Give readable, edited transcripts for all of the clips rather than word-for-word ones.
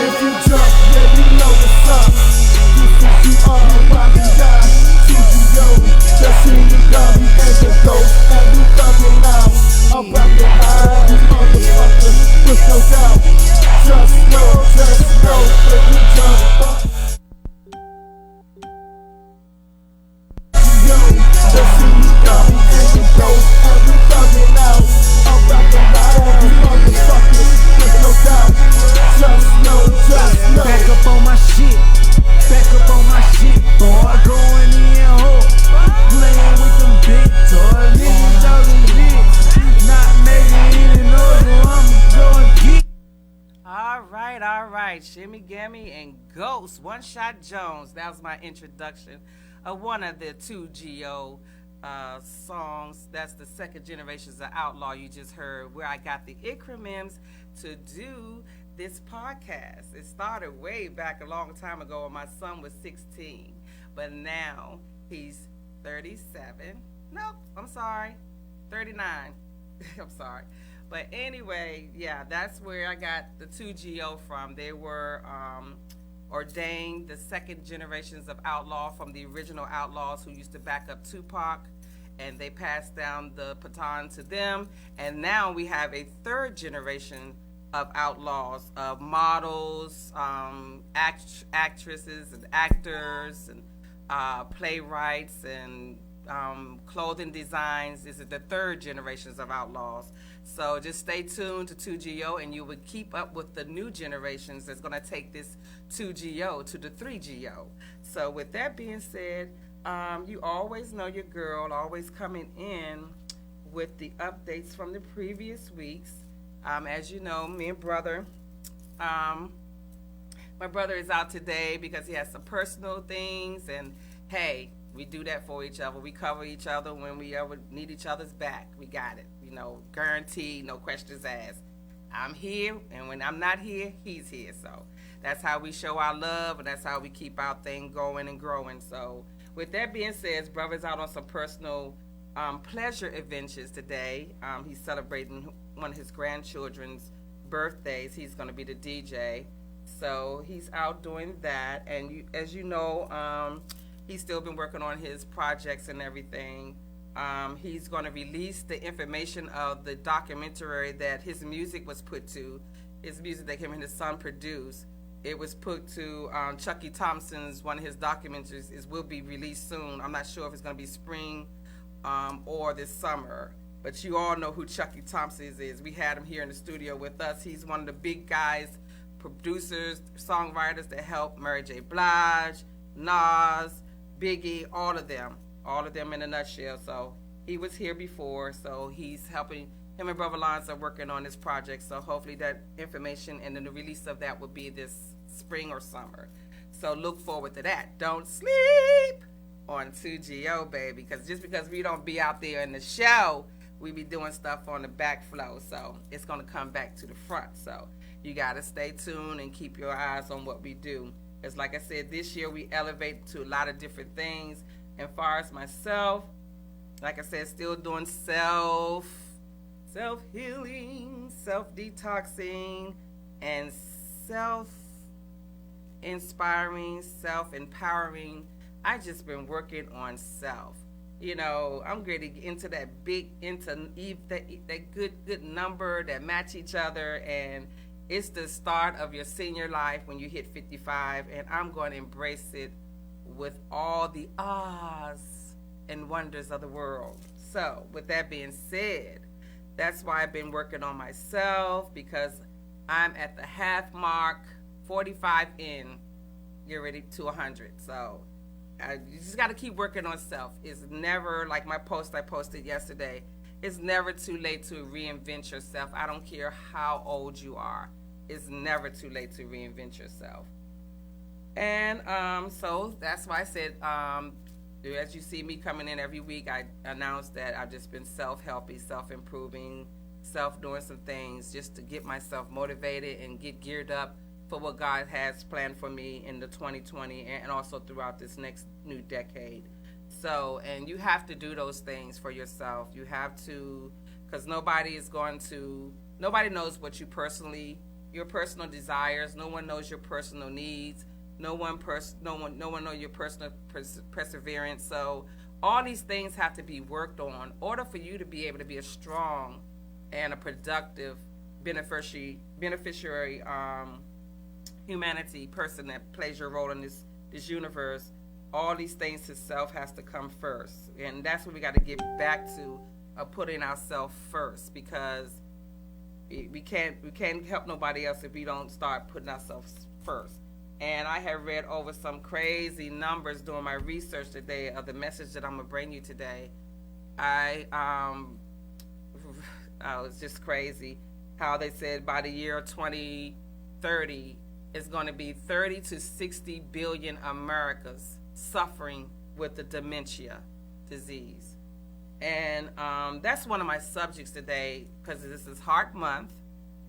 If you drunk, then you know what's up. This is you all Bobby Guy, TGO. Just in the gummy and the ghost, and we thugging out. About the high, you motherfucker, with no doubt. Just know if you jump. Yo, just in the gummy and the ghost, and we thugging out. About the high, you motherfucker, with no doubt. Just know. Back up on my shit, boy, going in hard, playing with them big toys, niggas all legit, not making any noise, so I'm going get. Alright, Shimmy Gammy and Ghost, One Shot Jones. That was my introduction of one of the 2GO songs. That's the second generations of Outlaw you just heard, where I got the Ikramims to do this podcast. It started way back a long time ago when my son was 16, but now he's 37. Nope, I'm sorry, 39. I'm sorry. But anyway, yeah, that's where I got the 2GO from. They were ordained the second generations of Outlaw from the original Outlaws who used to back up Tupac, and they passed down the baton to them, and now we have a third generation of Outlaws, of models, actresses and actors and playwrights and clothing designs. This is the third generations of Outlaws. So just stay tuned to 2GO and you will keep up with the new generations that's going to take this 2GO to the 3GO. So with that being said, you always know your girl always coming in with the updates from the previous weeks. As you know, me and brother, my brother is out today because he has some personal things, and hey, we do that for each other. We cover each other when we ever need each other's back. We got it, guaranteed, no questions asked. I'm here, and when I'm not here, he's here. So that's how we show our love, and that's how we keep our thing going and growing. So with that being said, brother's out on some personal pleasure adventures today. He's celebrating one of his grandchildren's birthdays. He's going to be the DJ, so he's out doing that. And as you know, he's still been working on his projects and everything. He's going to release the information of the documentary that his music was put to. His music that him and his son produced. It was put to Chucky Thompson's, one of his documentaries. It will be released soon. I'm not sure if it's going to be spring or this summer, but you all know who Chucky Thompson is. We had him here in the studio with us. He's one of the big guys, producers, songwriters that helped Mary J. Blige, Nas, Biggie, all of them in a nutshell. So he was here before, so he's helping. Him and Brother Lance are working on this project, so hopefully that information and then the release of that will be this spring or summer. So look forward to that. Don't sleep on 2GO, baby, because just because we don't be out there in the show, we be doing stuff on the back flow, so it's going to come back to the front. So you got to stay tuned and keep your eyes on what we do. It's like I said, this year we elevate to a lot of different things. And far as myself, like I said, still doing self-healing, self-detoxing, and self-inspiring, self-empowering. I just been working on self. I'm getting into that good number that match each other, and it's the start of your senior life when you hit 55, and I'm going to embrace it with all the ahs and wonders of the world. So with that being said, that's why I've been working on myself, because I'm at the half mark, 45 in, get ready to 100. So you just got to keep working on self. It's never, like my post I posted yesterday, it's never too late to reinvent yourself. I don't care how old you are. It's never too late to reinvent yourself. And so that's why I said as you see me coming in every week, I announce that I've just been self-helping, self-improving, self-doing some things just to get myself motivated and get geared up for what God has planned for me in the 2020 and also throughout this next new decade. So, and you have to do those things for yourself. You have to, because nobody knows what your personal desires. No one knows your personal needs. No one knows your personal perseverance. So all these things have to be worked on in order for you to be able to be a strong and a productive beneficiary humanity person that plays your role in this universe. All these things to self has to come first, and that's what we got to get back to, putting ourselves first, because we can't help nobody else if we don't start putting ourselves first. And I have read over some crazy numbers doing my research today of the message that I'm gonna bring you today. It's just crazy how they said by the year 2030 it's going to be 30 to 60 billion Americans suffering with the dementia disease. And that's one of my subjects today, because this is Heart Month,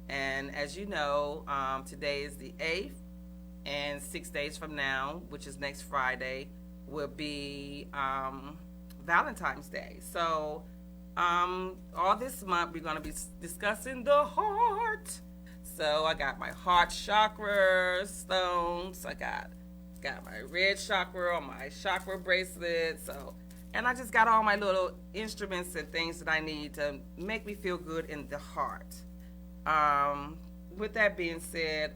and as you know, today is the 8th, and 6 days from now, which is next Friday, will be Valentine's Day. So all this month we're going to be discussing the heart. So I got my heart chakra stones. I got my red chakra on my chakra bracelet. So, and I just got all my little instruments and things that I need to make me feel good in the heart. With that being said,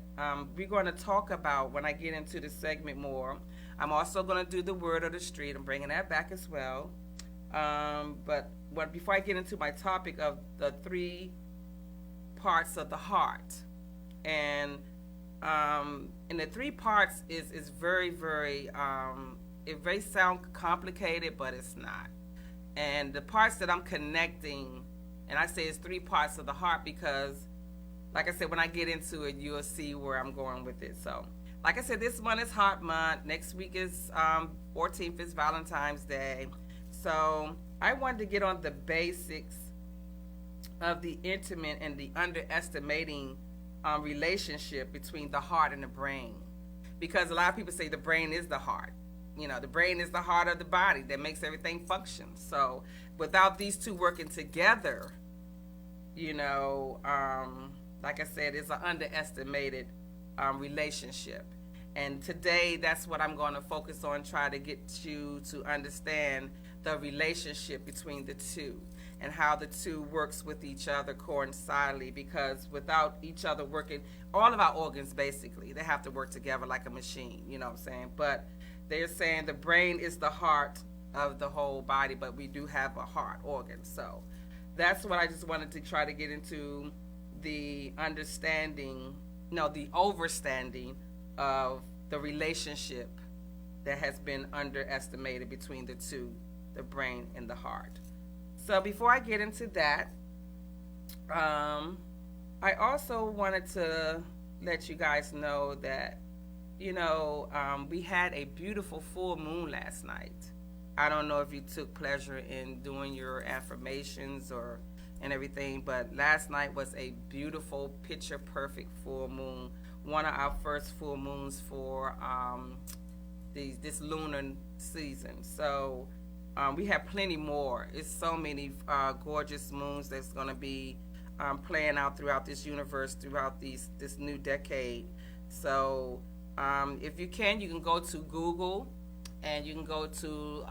we're going to talk about, when I get into the segment more, I'm also going to do the word of the street. I'm bringing that back as well. But before I get into my topic of the 3 parts of the heart, and the 3 parts is very, very, it may sound complicated, but it's not. And the parts that I'm connecting, and I say it's 3 parts of the heart because, like I said, when I get into it, you'll see where I'm going with it. So, like I said, this month is Heart Month. Next week is 14th is Valentine's Day. So I wanted to get on the basics of the intimate and the underestimating relationship between the heart and the brain, because a lot of people say the brain is the heart. You know, the brain is the heart of the body that makes everything function. So without these two working together, you know, like I said, it's an underestimated relationship. And today, that's what I'm going to focus on, try to get you to understand the relationship between the two and how the two works with each other coincidentally, because without each other working, all of our organs basically, they have to work together like a machine, you know what I'm saying? But they're saying the brain is the heart of the whole body, but we do have a heart organ. So that's what I just wanted to try to get into, the understanding, no, the overstanding of the relationship that has been underestimated between the two, the brain and the heart. So before I get into that, I also wanted to let you guys know that, you know, we had a beautiful full moon last night. I don't know if you took pleasure in doing your affirmations and everything, but last night was a beautiful, picture perfect full moon. One of our first full moons for this lunar season. So we have plenty more. It's so many gorgeous moons that's going to be playing out throughout this universe, throughout this new decade. So if you can go to Google, and you can go to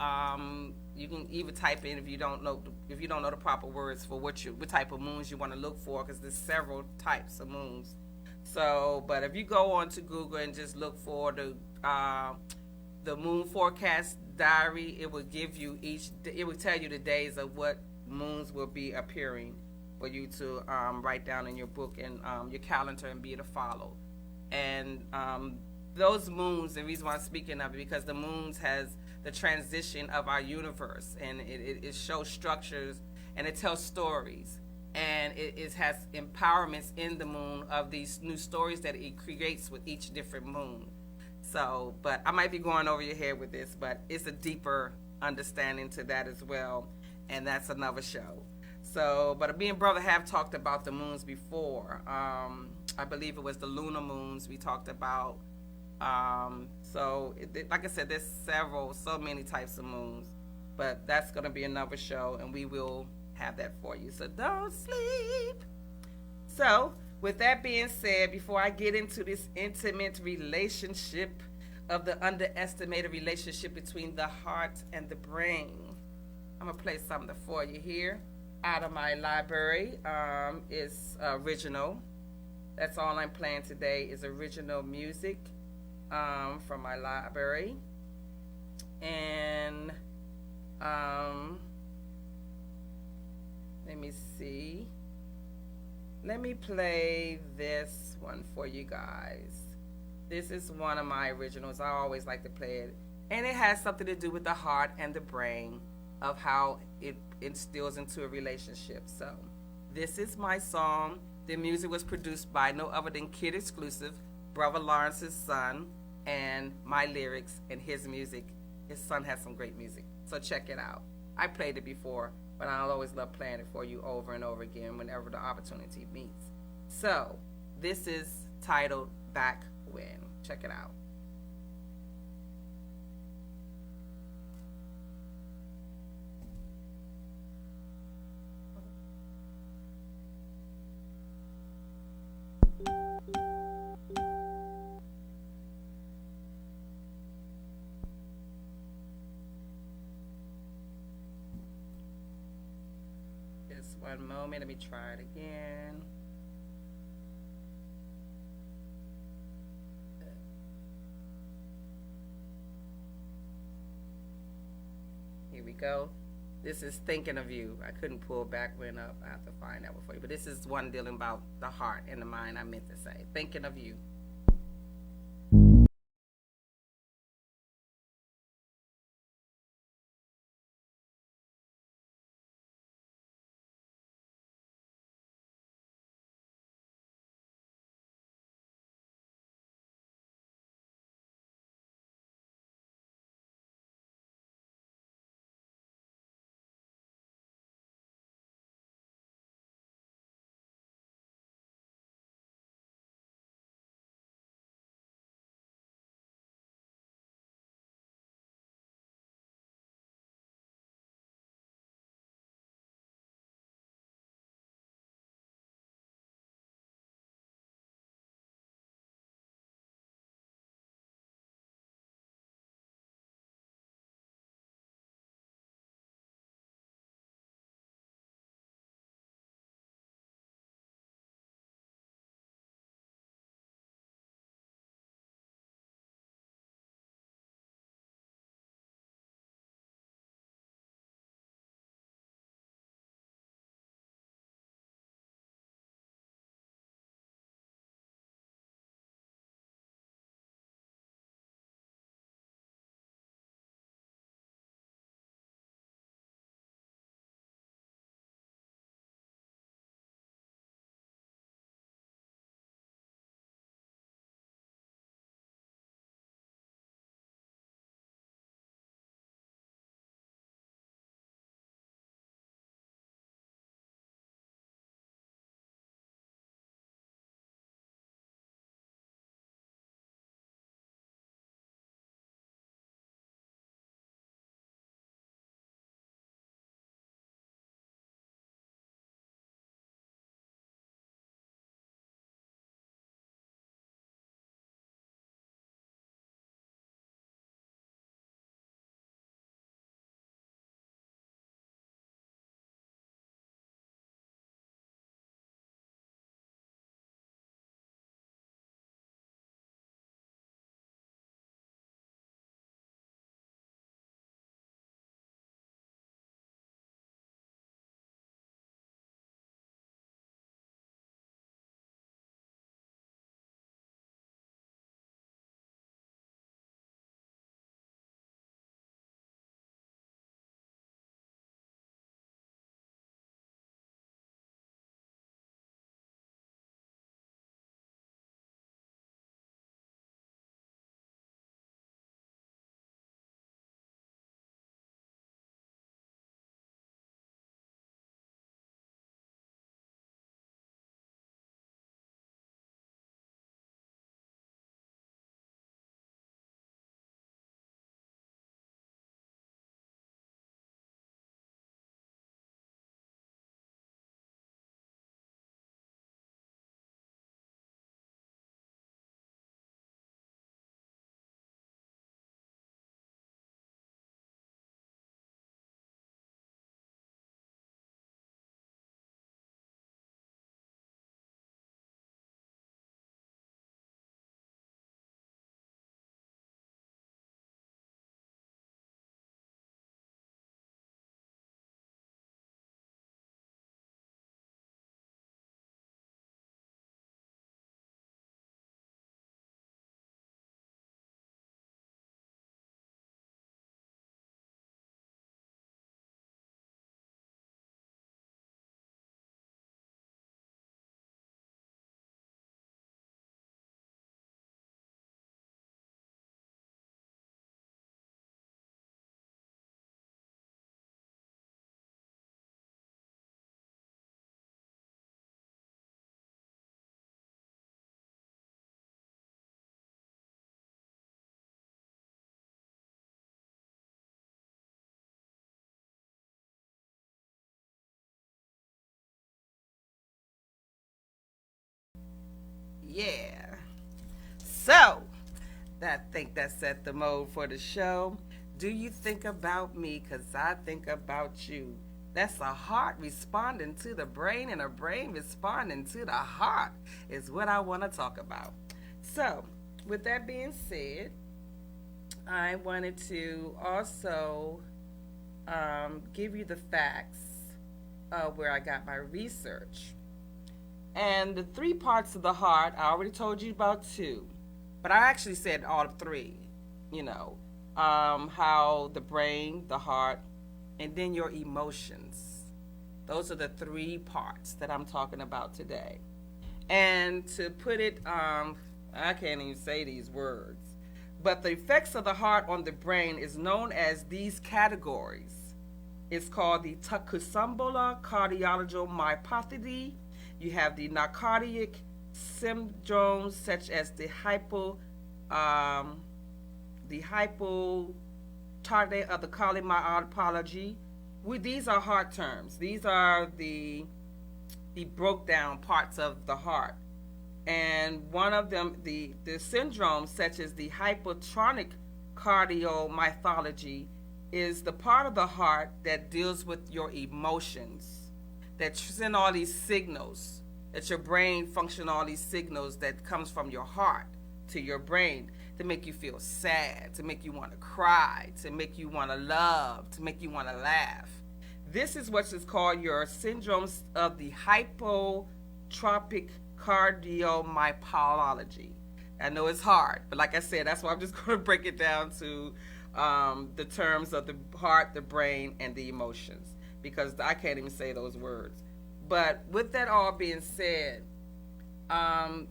you can even type in, if you don't know the proper words for what type of moons you want to look for, because there's several types of moons. So, but if you go on to Google and just look for the moon forecast diary, it will give you it will tell you the days of what moons will be appearing for you to write down in your book and your calendar and be able to follow. And those moons, the reason why I'm speaking of it, because the moons has the transition of our universe, and it shows structures and it tells stories, and it has empowerments in the moon of these new stories that it creates with each different moon. So, but I might be going over your head with this, but it's a deeper understanding to that as well, and that's another show. So, but me and brother have talked about the moons before. I believe it was the lunar moons we talked about. Like I said, there's so many types of moons, but that's gonna be another show, and we will have that for you. So don't sleep. So, with that being said, before I get into this intimate relationship of the underestimated relationship between the heart and the brain, I'm gonna play something for you here out of my library. It's original. That's all I'm playing today is original music from my library. And let me see. Let me play this one for you guys. This is one of my originals. I always like to play it. And it has something to do with the heart and the brain of how it instills into a relationship. So this is my song. The music was produced by no other than Kid Exclusive, Brother Lawrence's son, and my lyrics and his music. His son has some great music. So check it out. I played it before, but I'll always love playing it for you over and over again whenever the opportunity meets. So this is titled Back When. Check it out. Just one moment. Let me try it again. Here we go. This is Thinking of You. I couldn't pull Back When up. I have to find that one for you. But this is one dealing about the heart and the mind, I meant to say. Thinking of You. So, I think that set the mode for the show. Do you think about me? Because I think about you. That's a heart responding to the brain, and a brain responding to the heart is what I want to talk about. So, with that being said, I wanted to also give you the facts of where I got my research. And the 3 parts of the heart, I already told you about 2, but I actually said all 3, how the brain, the heart, and then your emotions. Those are the 3 parts that I'm talking about today. And to put it, I can't even say these words, but the effects of the heart on the brain is known as these categories. It's called the tachycembala cardiomyopathy. You have the narcotic syndromes such as the hypotarde of the cardiomyopathy. These are heart terms. These are the broke down parts of the heart. And one of them, the syndrome such as the hypertonic cardiomyopathy, is the part of the heart that deals with your emotions, that send all these signals, that your brain function all these signals that comes from your heart to your brain to make you feel sad, to make you want to cry, to make you want to love, to make you want to laugh. This is what is called your syndromes of the hypotropic cardiomyopathy. I know it's hard, but like I said, that's why I'm just going to break it down to the terms of the heart, the brain, and the emotions, because I can't even say those words. But with that all being said, and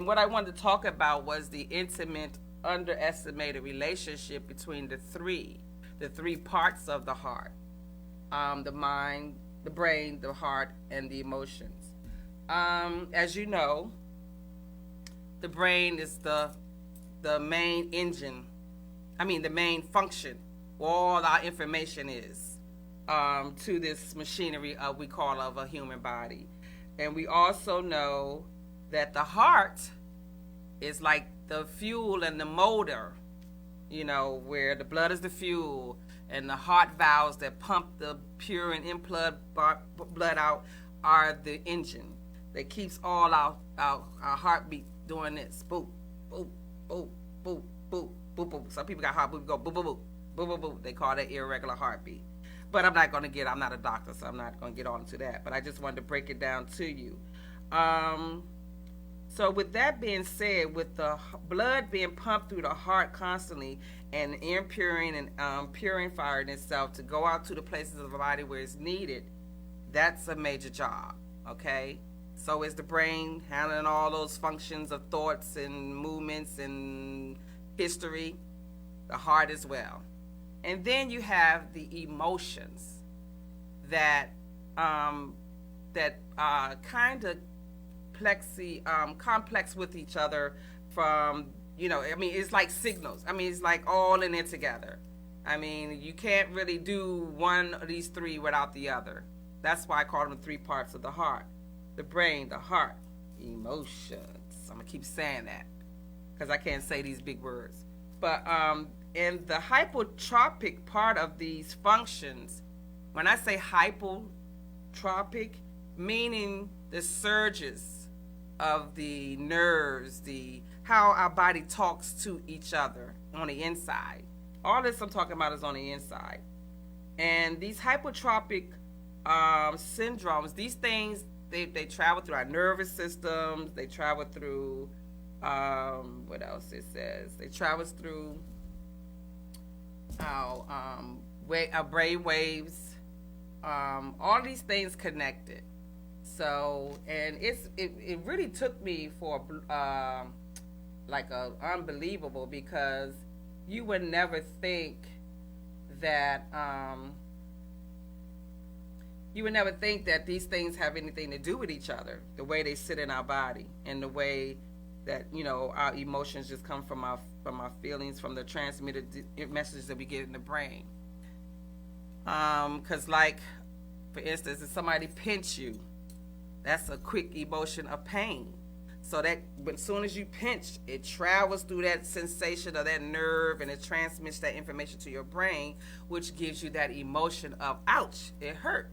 what I wanted to talk about was the intimate, underestimated relationship between the three parts of the heart, the mind, the brain, the heart, and the emotions. As you know, the brain is the main engine. The main function, where all our information is, to this machinery we call of a human body. And we also know that the heart is like the fuel and the motor, where the blood is the fuel, and the heart valves that pump the pure and impure blood out are the engine that keeps all our heartbeat doing this. Boop, boop, boop, boop, boop. Boop, boop. Some people got heart boop, go boop, boop, boop, boop, boop, boop. They call that irregular heartbeat. But I'm not a doctor, so I'm not going to get on to that. But I just wanted to break it down to you. So with that being said, with the blood being pumped through the heart constantly and impurifying and purifying itself to go out to the places of the body where it's needed, that's a major job, okay? So is the brain handling all those functions of thoughts and movements and history, the heart as well. And then you have the emotions that kind of complex with each other from, it's like signals. It's like all in it together. You can't really do one of these 3 without the other. That's why I call them the 3 parts of the heart: the brain, the heart, emotions. I'm gonna keep saying that because I can't say these big words. But in the hypotropic part of these functions, when I say hypotropic, meaning the surges of the nerves, how our body talks to each other on the inside. All this I'm talking about is on the inside. And these hypotropic syndromes, these things, they travel through our nervous systems, they travel through what else it says? They travel through our brain waves. All these things connected. So, and it really took me for unbelievable, because you would never think that these things have anything to do with each other. The way they sit in our body, and the way that our emotions just come from our feelings, from the transmitted messages that we get in the brain. Because for instance, if somebody pinch you, that's a quick emotion of pain. So that as soon as you pinch, it travels through that sensation of that nerve, and it transmits that information to your brain, which gives you that emotion of, ouch, it hurt.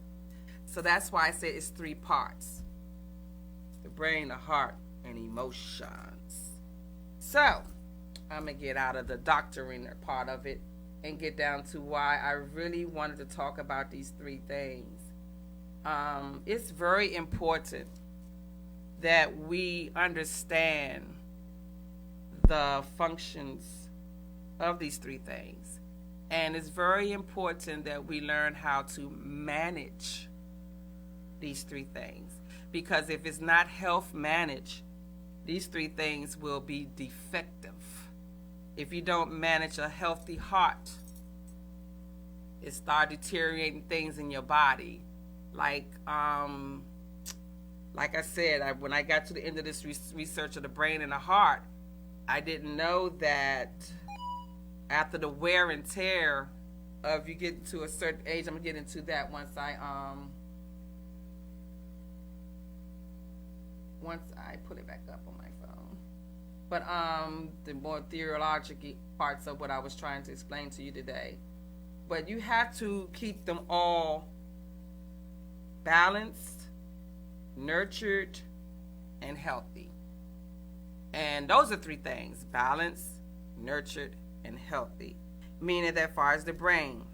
So that's why I said it's 3 parts: the brain, the heart, and emotions. So I'm going to get out of the doctoring part of it and get down to why I really wanted to talk about these 3 things. It's very important that we understand the functions of these 3 things. And it's very important that we learn how to manage these 3 things. Because if it's not health managed, these 3 things will be defective. If you don't manage a healthy heart, it starts deteriorating things in your body. Like I said, when I got to the end of this research of the brain and the heart, I didn't know that after the wear and tear of you get to a certain age, I'm gonna get into that once I put it back up on my phone. But the more theological parts of what I was trying to explain to you today. But you have to keep them all balanced, nurtured, and healthy. And those are 3 things: balanced, nurtured, and healthy. Meaning that as far as the brain,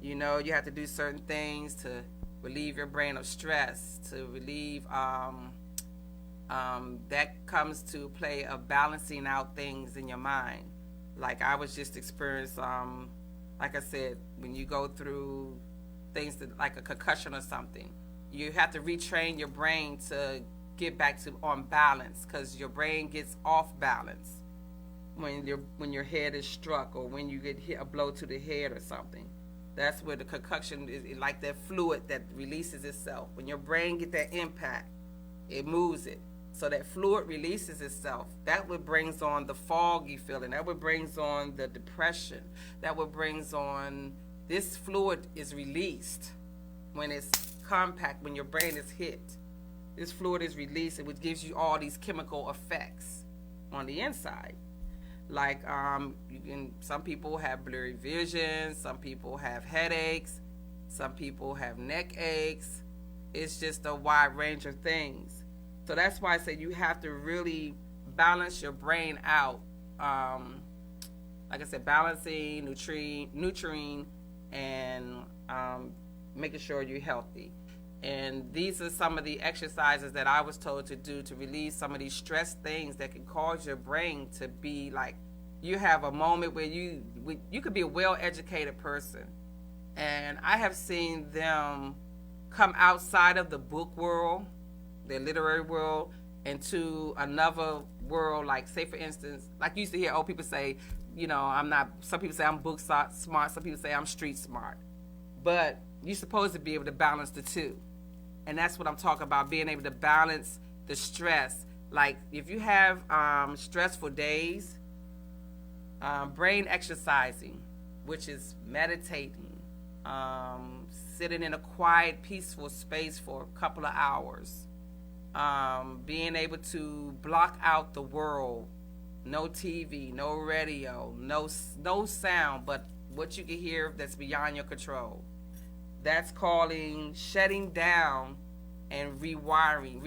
you know, you have to do certain things to relieve your brain of stress, to relieve that comes to play of balancing out things in your mind. Like I was just experienced, like I said, when you go through things like a concussion or something, you have to retrain your brain to get back to on balance, because your brain gets off balance when your head is struck, or when you get hit a blow to the head or something. That's where the concussion is, like that fluid that releases itself. When your brain get that impact, it moves it. So that fluid releases itself. That what brings on the foggy feeling. That what brings on the depression. That what brings on, this fluid is released when it's compact, when your brain is hit. This fluid is released, which gives you all these chemical effects on the inside. Like some people have blurry vision, some people have headaches, some people have neck aches. It's just a wide range of things. So that's why I say you have to really balance your brain out. Like I said, balancing, nurturing, and making sure you're healthy. And these are some of the exercises that I was told to do to release some of these stress things that can cause your brain to be like, you have a moment where you could be a well-educated person. And I have seen them come outside of the book world, the literary world, into another world. Like, say for instance, like you used to hear old people say, you know, some people say I'm book smart, some people say I'm street smart. But you're supposed to be able to balance the two. And that's what I'm talking about, being able to balance the stress. Like if you have stressful days, brain exercising, which is meditating, sitting in a quiet, peaceful space for a couple of hours, being able to block out the world, no TV, no radio, no sound, but what you can hear that's beyond your control. That's calling shutting down and rewiring,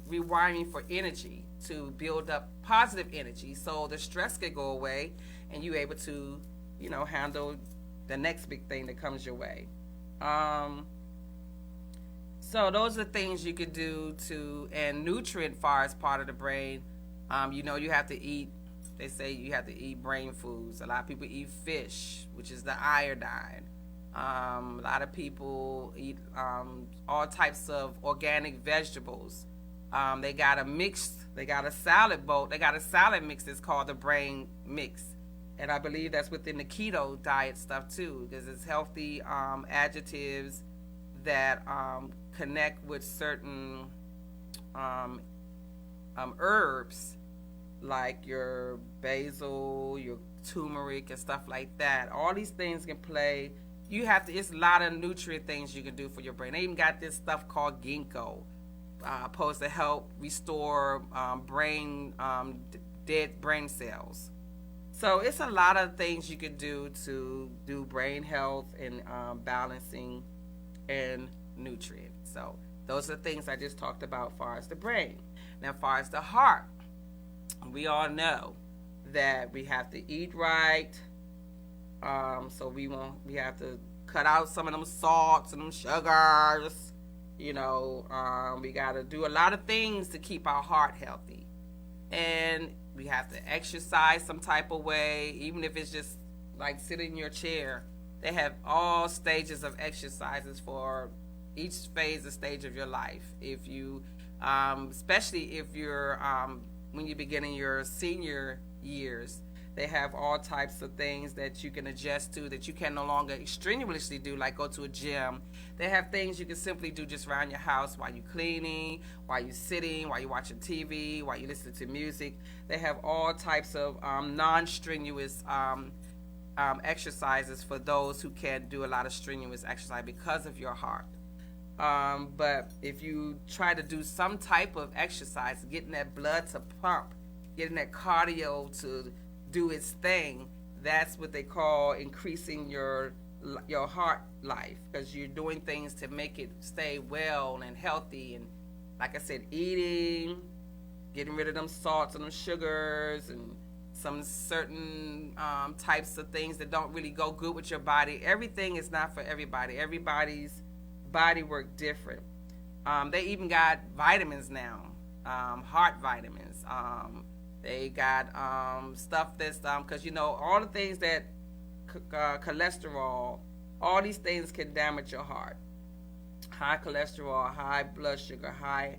rewiring for energy to build up positive energy, so the stress could go away and you're able to, you know, handle the next big thing that comes your way. So those are things you could do to, and nutrient far as part of the brain. You know, you have to eat, they say you have to eat brain foods. A lot of people eat fish, which is the iodine. A lot of people eat all types of organic vegetables. They got a salad bowl. They got a salad mix that's called the brain mix. And I believe that's within the keto diet stuff too, because it's healthy adjectives that connect with certain herbs, like your basil, your turmeric, and stuff like that. All these things can play. It's a lot of nutrient things you can do for your brain. They even got this stuff called ginkgo. supposed to help restore dead brain cells. So it's a lot of things you could do to do brain health and balancing and nutrients. So those are the things I just talked about as far as the brain. Now, as far as the heart, we all know that we have to eat right. So we have to cut out some of them salts and them sugars. We got to do a lot of things to keep our heart healthy. And we have to exercise some type of way, even if it's just like sitting in your chair. They have all stages of exercises for each phase or stage of your life. If you, especially if you're, when you begin in your senior years, they have all types of things that you can adjust to that you can no longer strenuously do, like go to a gym. They have things you can simply do just around your house while you're cleaning, while you're sitting, while you're watching TV, while you're listening to music. They have all types of non-strenuous exercises for those who can't do a lot of strenuous exercise because of your heart. But if you try to do some type of exercise, getting that blood to pump, getting that cardio to do its thing, that's what they call increasing your heart life, because you're doing things to make it stay well and healthy. And like I said, eating, getting rid of them salts and them sugars and some certain types of things that don't really go good with your body. Everything is not for everybody. Everybody's body work different. They even got vitamins now, heart vitamins. They got stuff that's because all the things that cholesterol, all these things can damage your heart. High cholesterol, high blood sugar, high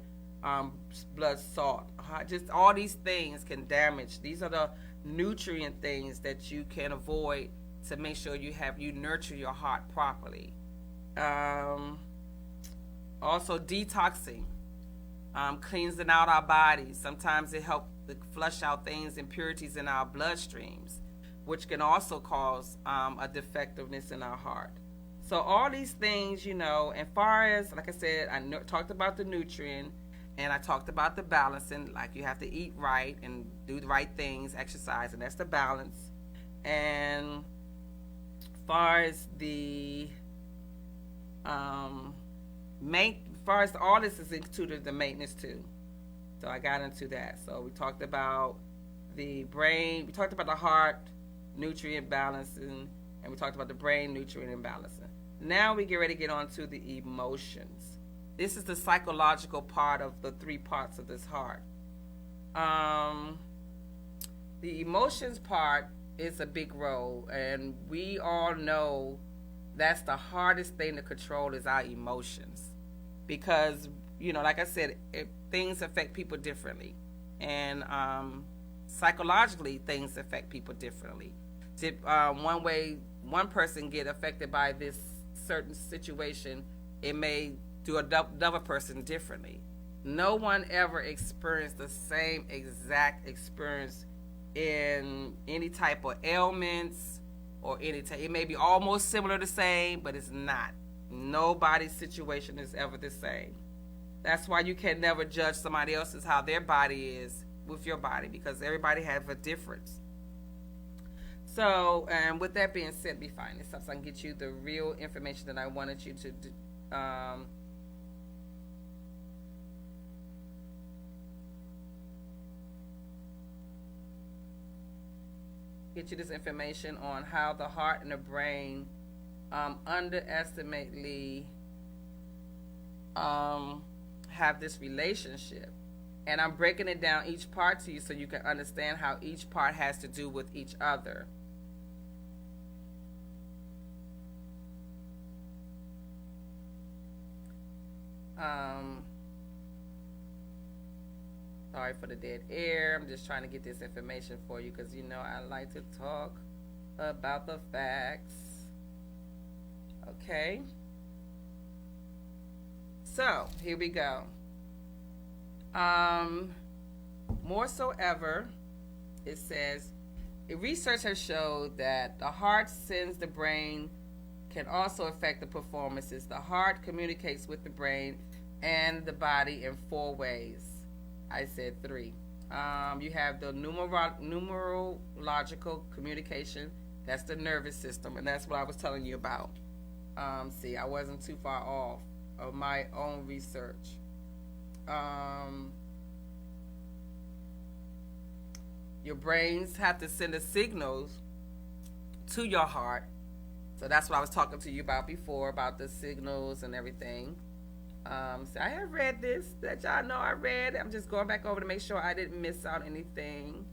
blood salt, just all these things can damage. These are the nutrient things that you can avoid to make sure you nurture your heart properly. Also detoxing, cleansing out our bodies. Sometimes it helps to flush out things, impurities in our bloodstreams, which can also cause a defectiveness in our heart. So all these things, and far as, like I said, talked about the nutrient, and I talked about the balancing, like you have to eat right and do the right things, exercise, and that's the balance. And far as the all this is included the maintenance too. So I got into that. So we talked about the brain, we talked about the heart, nutrient balancing, and we talked about the brain, nutrient and balancing. Now we get ready to get on to the emotions. This is the psychological part of the three parts of this heart. The emotions part is a big role, and we all know that's the hardest thing to control is our emotions. Because, like I said, things affect people differently. And psychologically, things affect people differently. One person get affected by this certain situation, it may do another person differently. No one ever experienced the same exact experience in any type of ailments or any type. It may be almost similar to the same, but it's not. Nobody's situation is ever the same. That's why you can never judge somebody else's how their body is with your body, because everybody has a difference. So, and with that being said, be fine. This so I can get you the real information that I wanted you to do. Get you this information on how the heart and the brain underestimately have this relationship. And I'm breaking it down each part to you so you can understand how each part has to do with each other. Sorry for the dead air. I'm just trying to get this information for you because I like to talk about the facts. Okay. So here we go. More so ever, it says, research has showed that the heart sends the brain can also affect the performances. The heart communicates with the brain and the body in 4 ways. I said 3. You have the numerological communication. That's the nervous system, and that's what I was telling you about. See, I wasn't too far off of my own research. Your brains have to send the signals to your heart. So that's what I was talking to you about before, about the signals and everything. So I have read this, that y'all know I read. I'm just going back over to make sure I didn't miss out anything.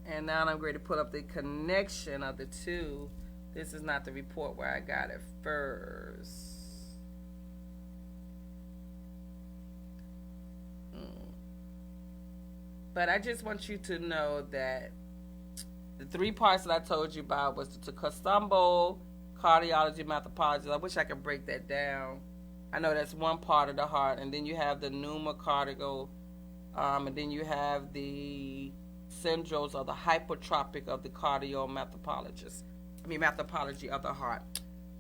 And now I'm going to put up the connection of the two. This is not the report where I got it first. But I just want you to know that the 3 parts that I told you about was the Kasumbo, cardiology, methodology. I wish I could break that down. I know that's one part of the heart. And then you have the pneumocardial, and then you have the syndromes of the hypertropic of the methodology of the heart.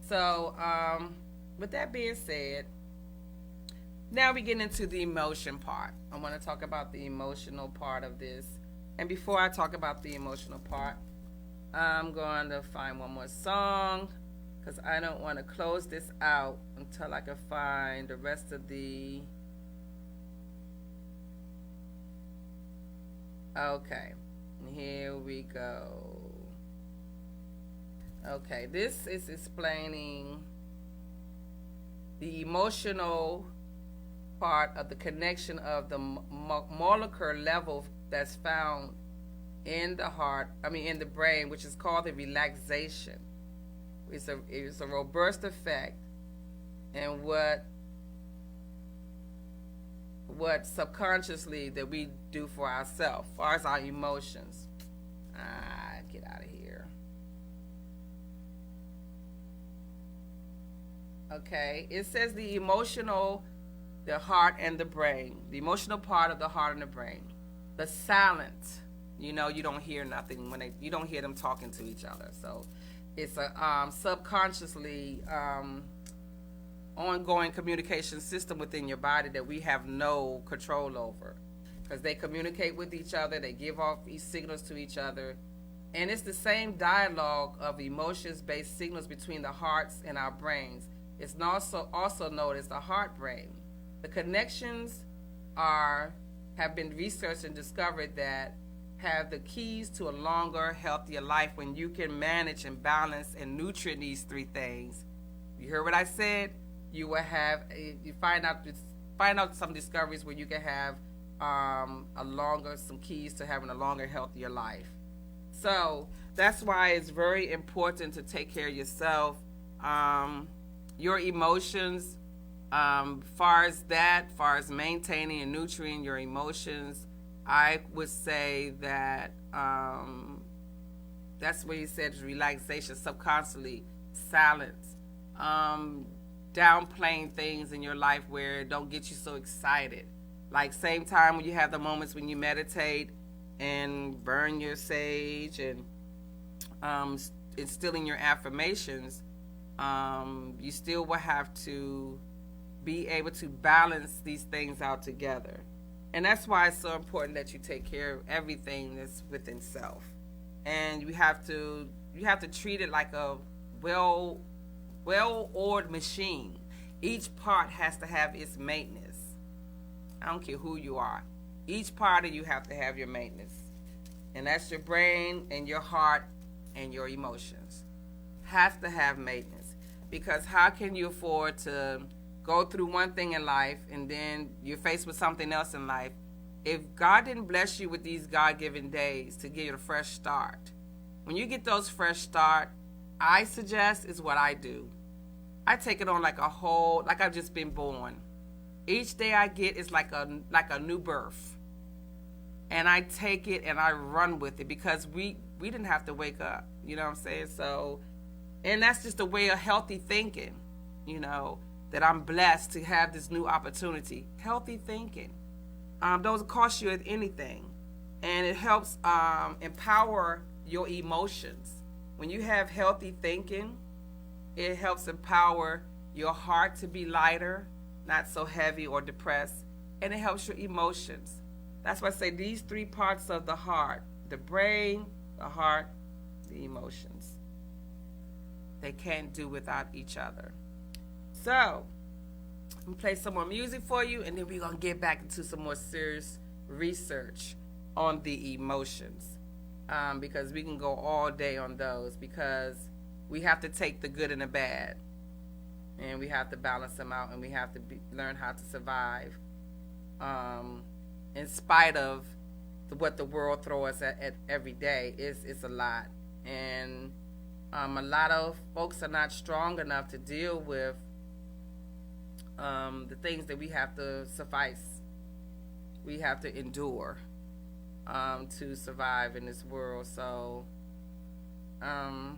So, with that being said, now we get into the emotion part. I want to talk about the emotional part of this. And before I talk about the emotional part, I'm going to find one more song because I don't want to close this out until I can find the rest of the... Okay, here we go. Okay, this is explaining the emotional part of the connection of the molecular level that's found in the heart, in the brain, which is called the relaxation. It's a robust effect, and what subconsciously that we do for ourselves, as far as our emotions. Get out of here. Okay, it says the heart and the brain, the emotional part of the heart and the brain. The silent, you don't hear nothing when you don't hear them talking to each other. So it's a subconsciously ongoing communication system within your body that we have no control over, because they communicate with each other, they give off these signals to each other, and it's the same dialogue of emotions-based signals between the hearts and our brains. It's also known as the heart brain. The connections have been researched and discovered that have the keys to a longer, healthier life when you can manage and balance and nutrient these 3 things. You heard what I said? You will have you find out some discoveries where you can have some keys to having a longer, healthier life. So that's why it's very important to take care of yourself, your emotions. Far as maintaining and nurturing your emotions, I would say that that's where you said relaxation, subconsciously silence, downplaying things in your life where it don't get you so excited. Like same time when you have the moments when you meditate and burn your sage and instilling your affirmations, you still will have to be able to balance these things out together. And that's why it's so important that you take care of everything that's within self. And you have to treat it like a well-oiled machine. Each part has to have its maintenance. I don't care who you are. Each part of you have to have your maintenance. And that's your brain and your heart and your emotions. Have to have maintenance. Because how can you afford to go through one thing in life and then you're faced with something else in life? If God didn't bless you with these God-given days to give you a fresh start, when you get those fresh start, I suggest is what I do. I take it on like I've just been born. Each day I get is like a new birth. And I take it and I run with it because we didn't have to wake up. You know what I'm saying? So, and that's just a way of healthy thinking, that I'm blessed to have this new opportunity. Healthy thinking. Doesn't cost you anything. And it helps empower your emotions. when you have healthy thinking, it helps empower your heart to be lighter, not so heavy or depressed, and it helps your emotions. That's why I say these three parts of the heart, the brain, the heart, the emotions. They can't do without each other. So, I'm gonna play some more music for you, and then we're gonna get back into some more serious research on the emotions, because we can go all day on those, because we have to take the good and the bad, and we have to balance them out, and we have to learn how to survive in spite of what the world throws at every day. It's a lot, and a lot of folks are not strong enough to deal with the things that we have to suffice. We have to endure to survive in this world. So I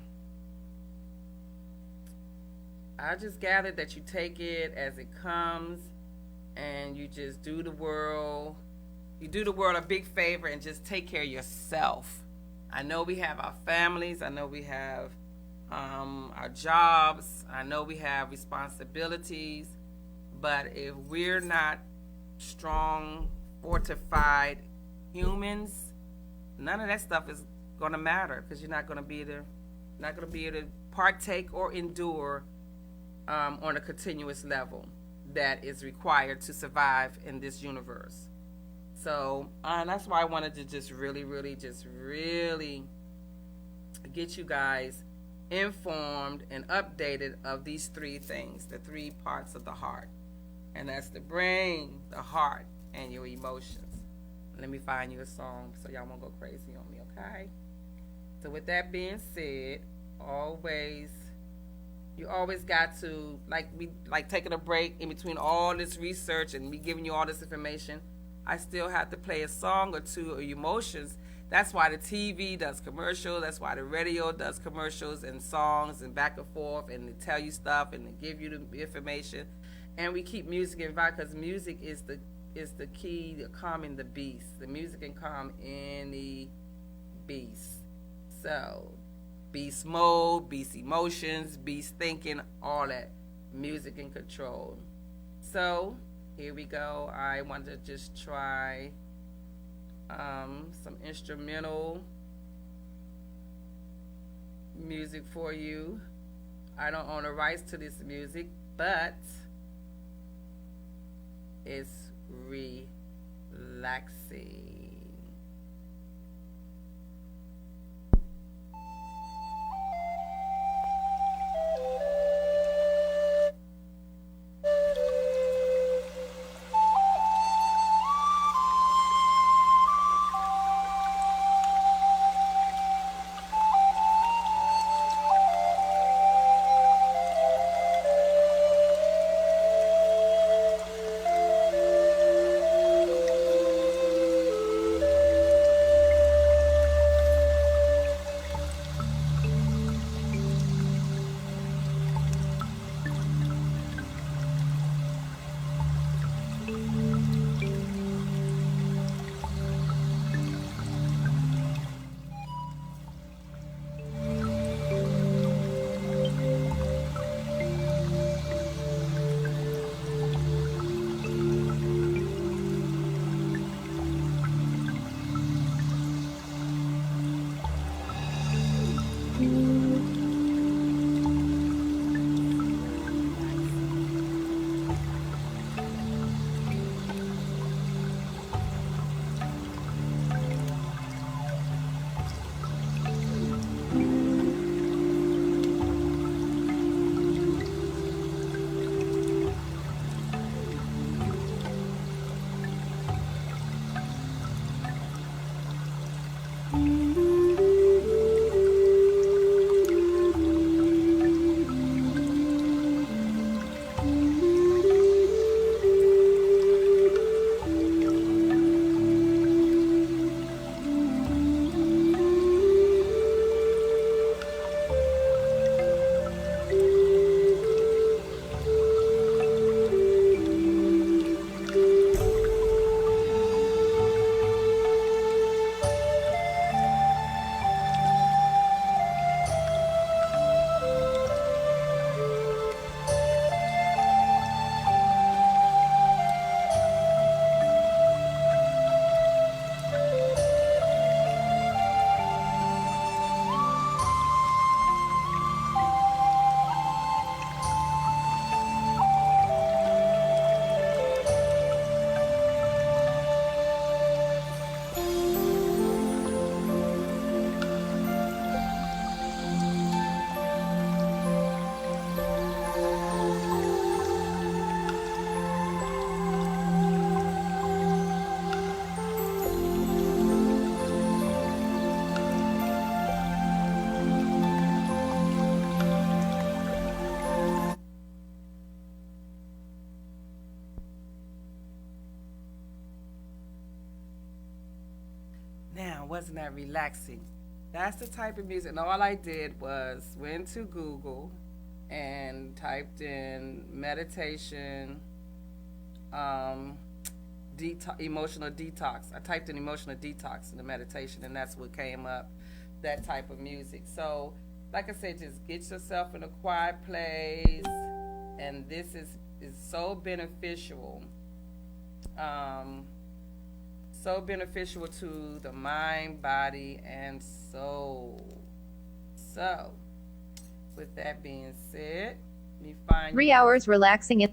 just gather that you take it as it comes, and you just do the world a big favor and just take care of yourself. I know we have our families. I know we have our jobs. I know we have responsibilities. But if we're not strong, fortified humans, none of that stuff is going to matter, because you're not going to be able to partake or endure on a continuous level that is required to survive in this universe. So that's why I wanted to just really get you guys informed and updated of these three things, the three parts of the heart. And that's the brain, the heart, and your emotions. Let me find you a song so y'all won't go crazy on me, okay? So with that being said, you always got to, like taking a break in between all this research and me giving you all this information, I still have to play a song or two of emotions. That's why the TV does commercials. That's why the radio does commercials and songs and back and forth, and they tell you stuff and they give you the information. And we keep music involved, because music is the key to calming the beast. The music can calm any beast. So, beast mode, beast emotions, beast thinking, all that. Music and control. So, here we go. I want to just try some instrumental music for you. I don't own the rights to this music, but it's relaxing. wasn't that relaxing? That's the type of music. And all I did was went to Google and typed in meditation, emotional detox. I typed in emotional detox in the meditation, and that's what came up, that type of music. So, like I said, just get yourself in a quiet place, and this is so beneficial. So beneficial to the mind, body, and soul. So, with that being said, let me find 3 hours relaxing in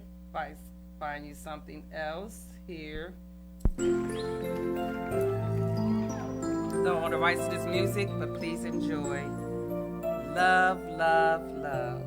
find you something else here. Don't want the rights to this music, but please enjoy. Love, love, love.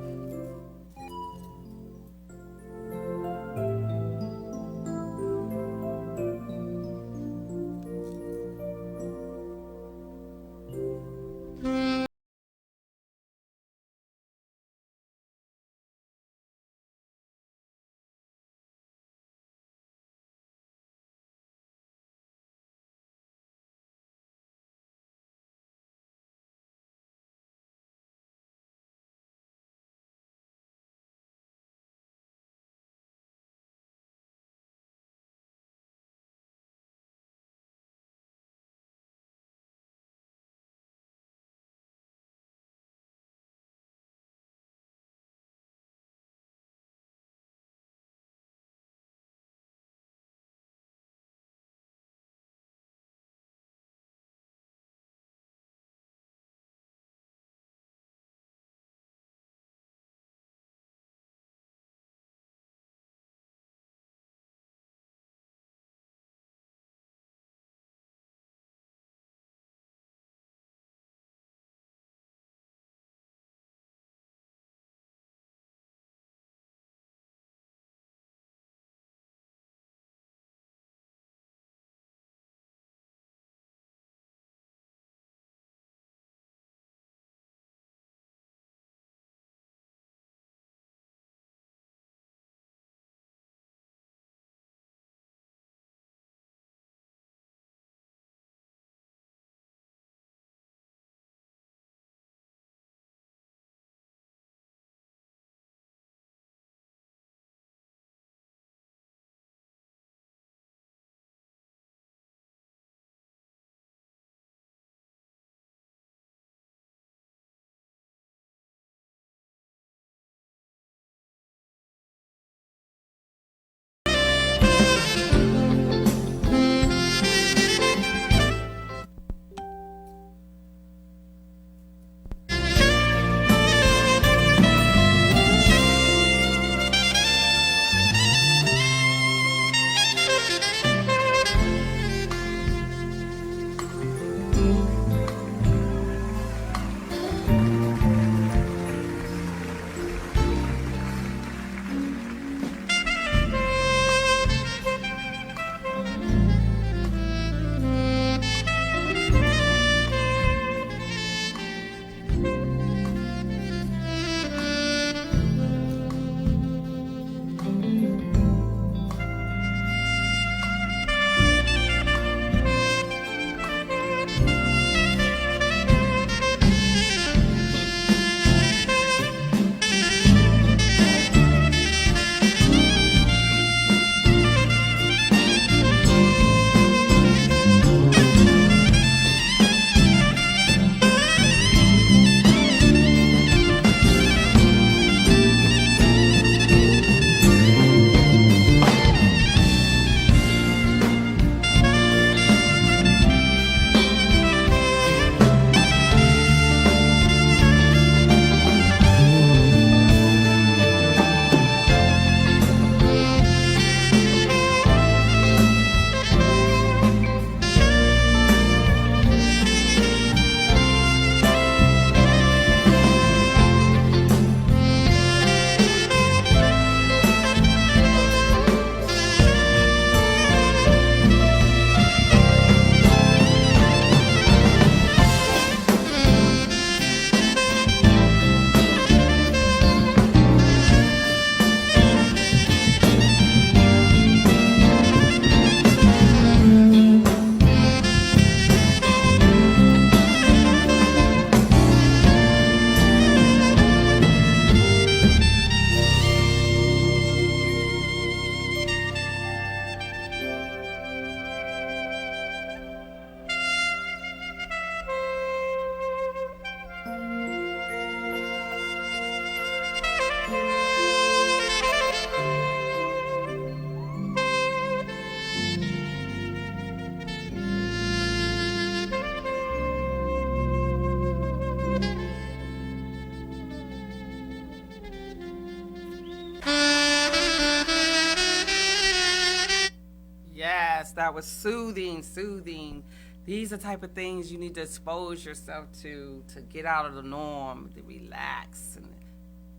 out with soothing. These are the type of things you need to expose yourself to get out of the norm, to relax, and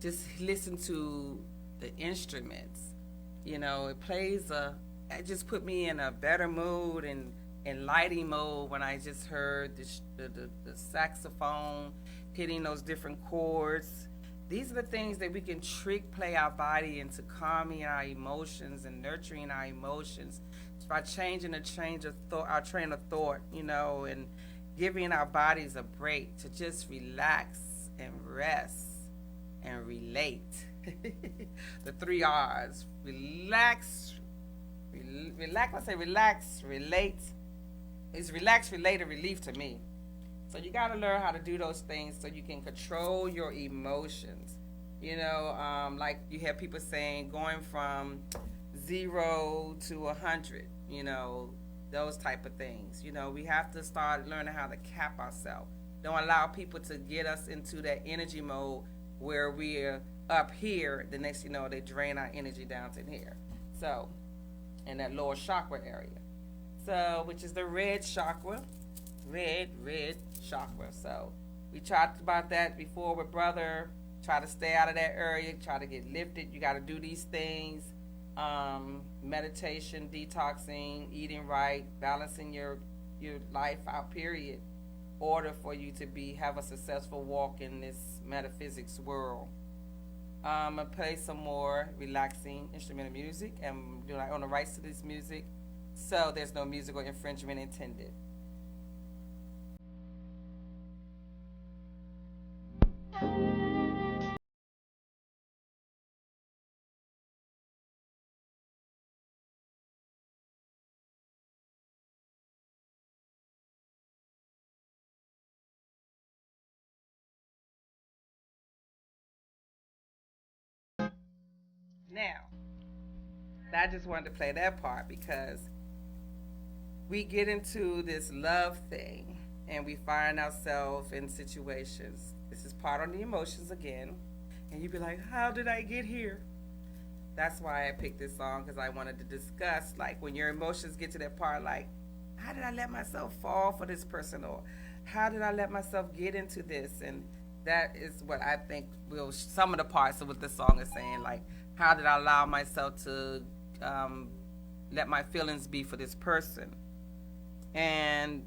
just listen to the instruments. You know, it just put me in a better mood and lighting mode when I just heard the saxophone hitting those different chords. These are the things that we can play our body into calming our emotions and nurturing our emotions by changing our train of thought, you know, and giving our bodies a break to just relax and rest and relate. The 3 R's. Relax, I say relax, relate. It's relax, relate, and relief to me. So you got to learn how to do those things so you can control your emotions. You know, like you have people saying going from 0 to 100, you know, those type of things. You know, we have to start learning how to cap ourselves. Don't allow people to get us into that energy mode where we're up here. The next you know, they drain our energy down to here. So, in that lower chakra area. So, which is the red chakra. Red chakra. So, we talked about that before with brother. Try to stay out of that area. Try to get lifted. You got to do these things. Meditation, detoxing, eating right, balancing your life out, period, order for you to have a successful walk in this metaphysics world. I'm going to play some more relaxing instrumental music, and I own the rights to this music, so there's no musical infringement intended. Now, I just wanted to play that part because we get into this love thing and we find ourselves in situations. This is part on the emotions again. And you'd be like, how did I get here? That's why I picked this song, because I wanted to discuss, like, when your emotions get to that part, like, how did I let myself fall for this person? Or how did I let myself get into this? And that is what I think some of the parts of what this song is saying, like, how did I allow myself to let my feelings be for this person? And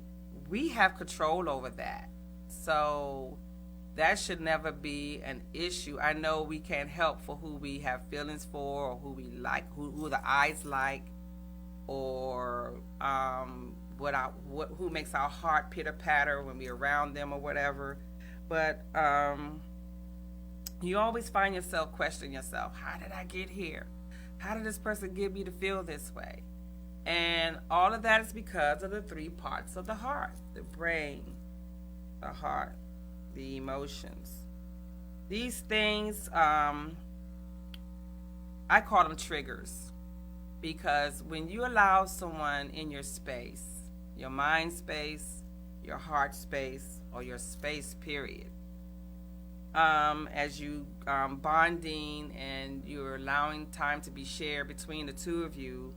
we have control over that. So that should never be an issue. I know we can't help for who we have feelings for, or who we like, who the eyes like, or who makes our heart pitter patter when we're around them or whatever. But you always find yourself questioning yourself. How did I get here? How did this person get me to feel this way? And all of that is because of the 3 parts of the heart: the brain, the heart, the emotions. These things, I call them triggers, because when you allow someone in your space, your mind space, your heart space, or your space period, as you bonding and you're allowing time to be shared between the two of you,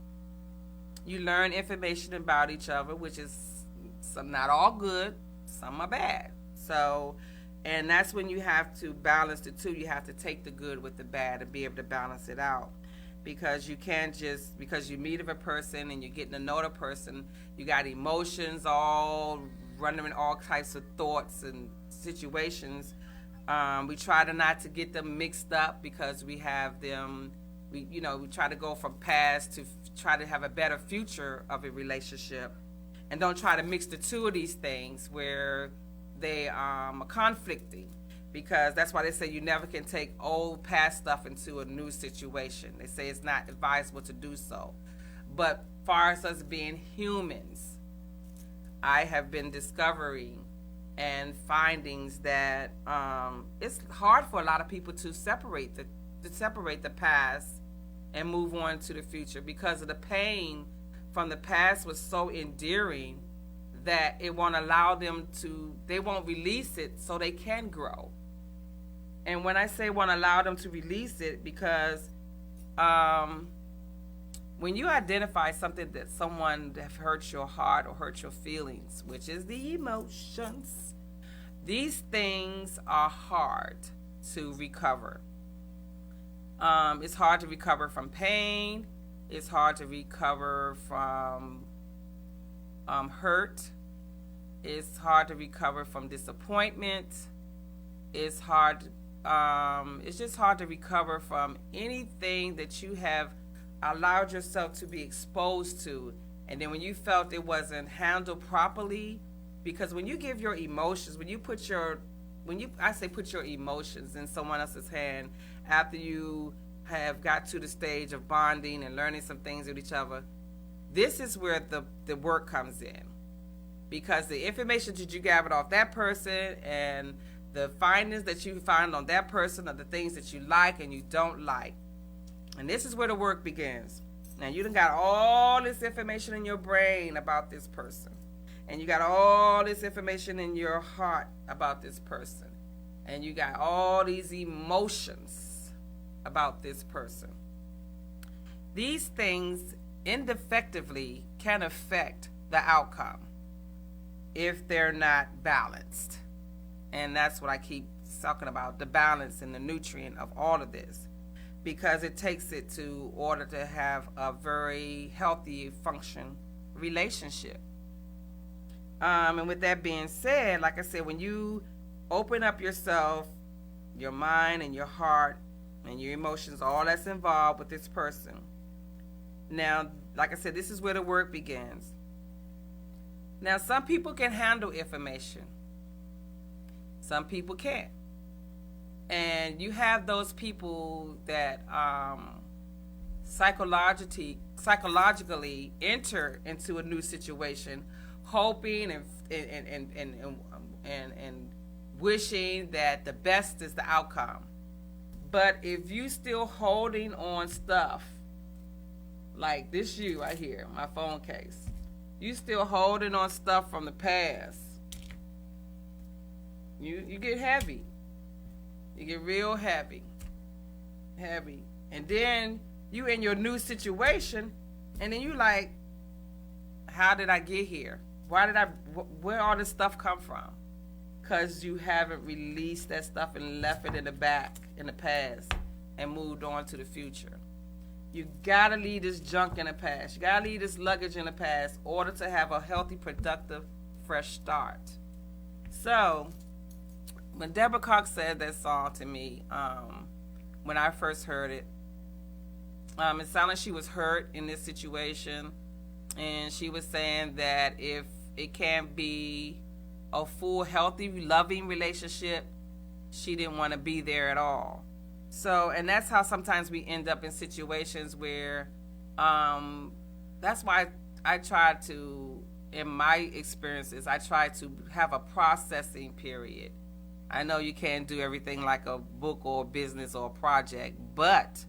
you learn information about each other, which is some not all good, some are bad. So, and that's when you have to balance the two. You have to take the good with the bad and be able to balance it out. Because you can't just, because you meet with a person and you're getting to know the person, you got emotions all running in all types of thoughts and situations. We try to not to get them mixed up, because we have them, we try to go from past to try to have a better future of a relationship, and don't try to mix the two of these things where they are conflicting, because that's why they say you never can take old past stuff into a new situation. They say it's not advisable to do so. But far as us being humans, I have been discovering and findings that it's hard for a lot of people to separate the past and move on to the future, because of the pain from the past was so endearing that it won't allow them to, they won't release it so they can grow. And when I say won't allow them to release it, because when you identify something that someone have hurt your heart or hurt your feelings, which is the emotions, these things are hard to recover. It's hard to recover from pain. It's hard to recover from hurt. It's hard to recover from disappointment. It's hard. It's just hard to recover from anything that you have allowed yourself to be exposed to, and then when you felt it wasn't handled properly. Because when you give your emotions, I say put your emotions in someone else's hand after you have got to the stage of bonding and learning some things with each other, this is where the work comes in. Because the information that you gathered off that person and the findings that you find on that person are the things that you like and you don't like. And this is where the work begins. Now, you done got all this information in your brain about this person. And you got all this information in your heart about this person. And you got all these emotions about this person. These things indefectively can affect the outcome if they're not balanced. And that's what I keep talking about, the balance and the nutrient of all of this. Because it takes it to order to have a very healthy function relationship. And with that being said, like I said, when you open up yourself, your mind and your heart and your emotions, all that's involved with this person. Now, like I said, this is where the work begins. Now, some people can handle information. Some people can't. And you have those people that psychologically enter into a new situation, hoping and wishing that the best is the outcome. But if you still holding on stuff like this, you right here, my phone case, you still holding on stuff from the past, you get heavy. You get real heavy. And then you in your new situation, and then you like, how did I get here? Where all this stuff come from? Because you haven't released that stuff and left it in the back, in the past, and moved on to the future. You gotta leave this junk in the past. You gotta leave this luggage in the past in order to have a healthy, productive, fresh start. So, when Deborah Cox said that song to me, when I first heard it, it sounded like she was hurt in this situation, and she was saying that if it can't be a full, healthy, loving relationship, she didn't want to be there at all. So, and that's how sometimes we end up in situations where, that's why I try to, in my experiences, I try to have a processing period. I know you can't do everything like a book or a business or a project, but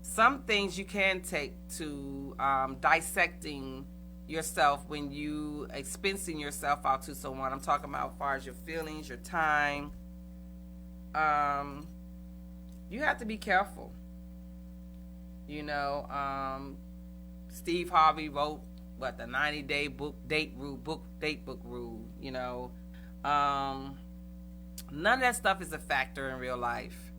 some things you can take to dissecting yourself when you expensing yourself out to someone. I'm talking about as far as your feelings, your time. You have to be careful. You know, Steve Harvey wrote the 90-day date book rule. You know, none of that stuff is a factor in real life,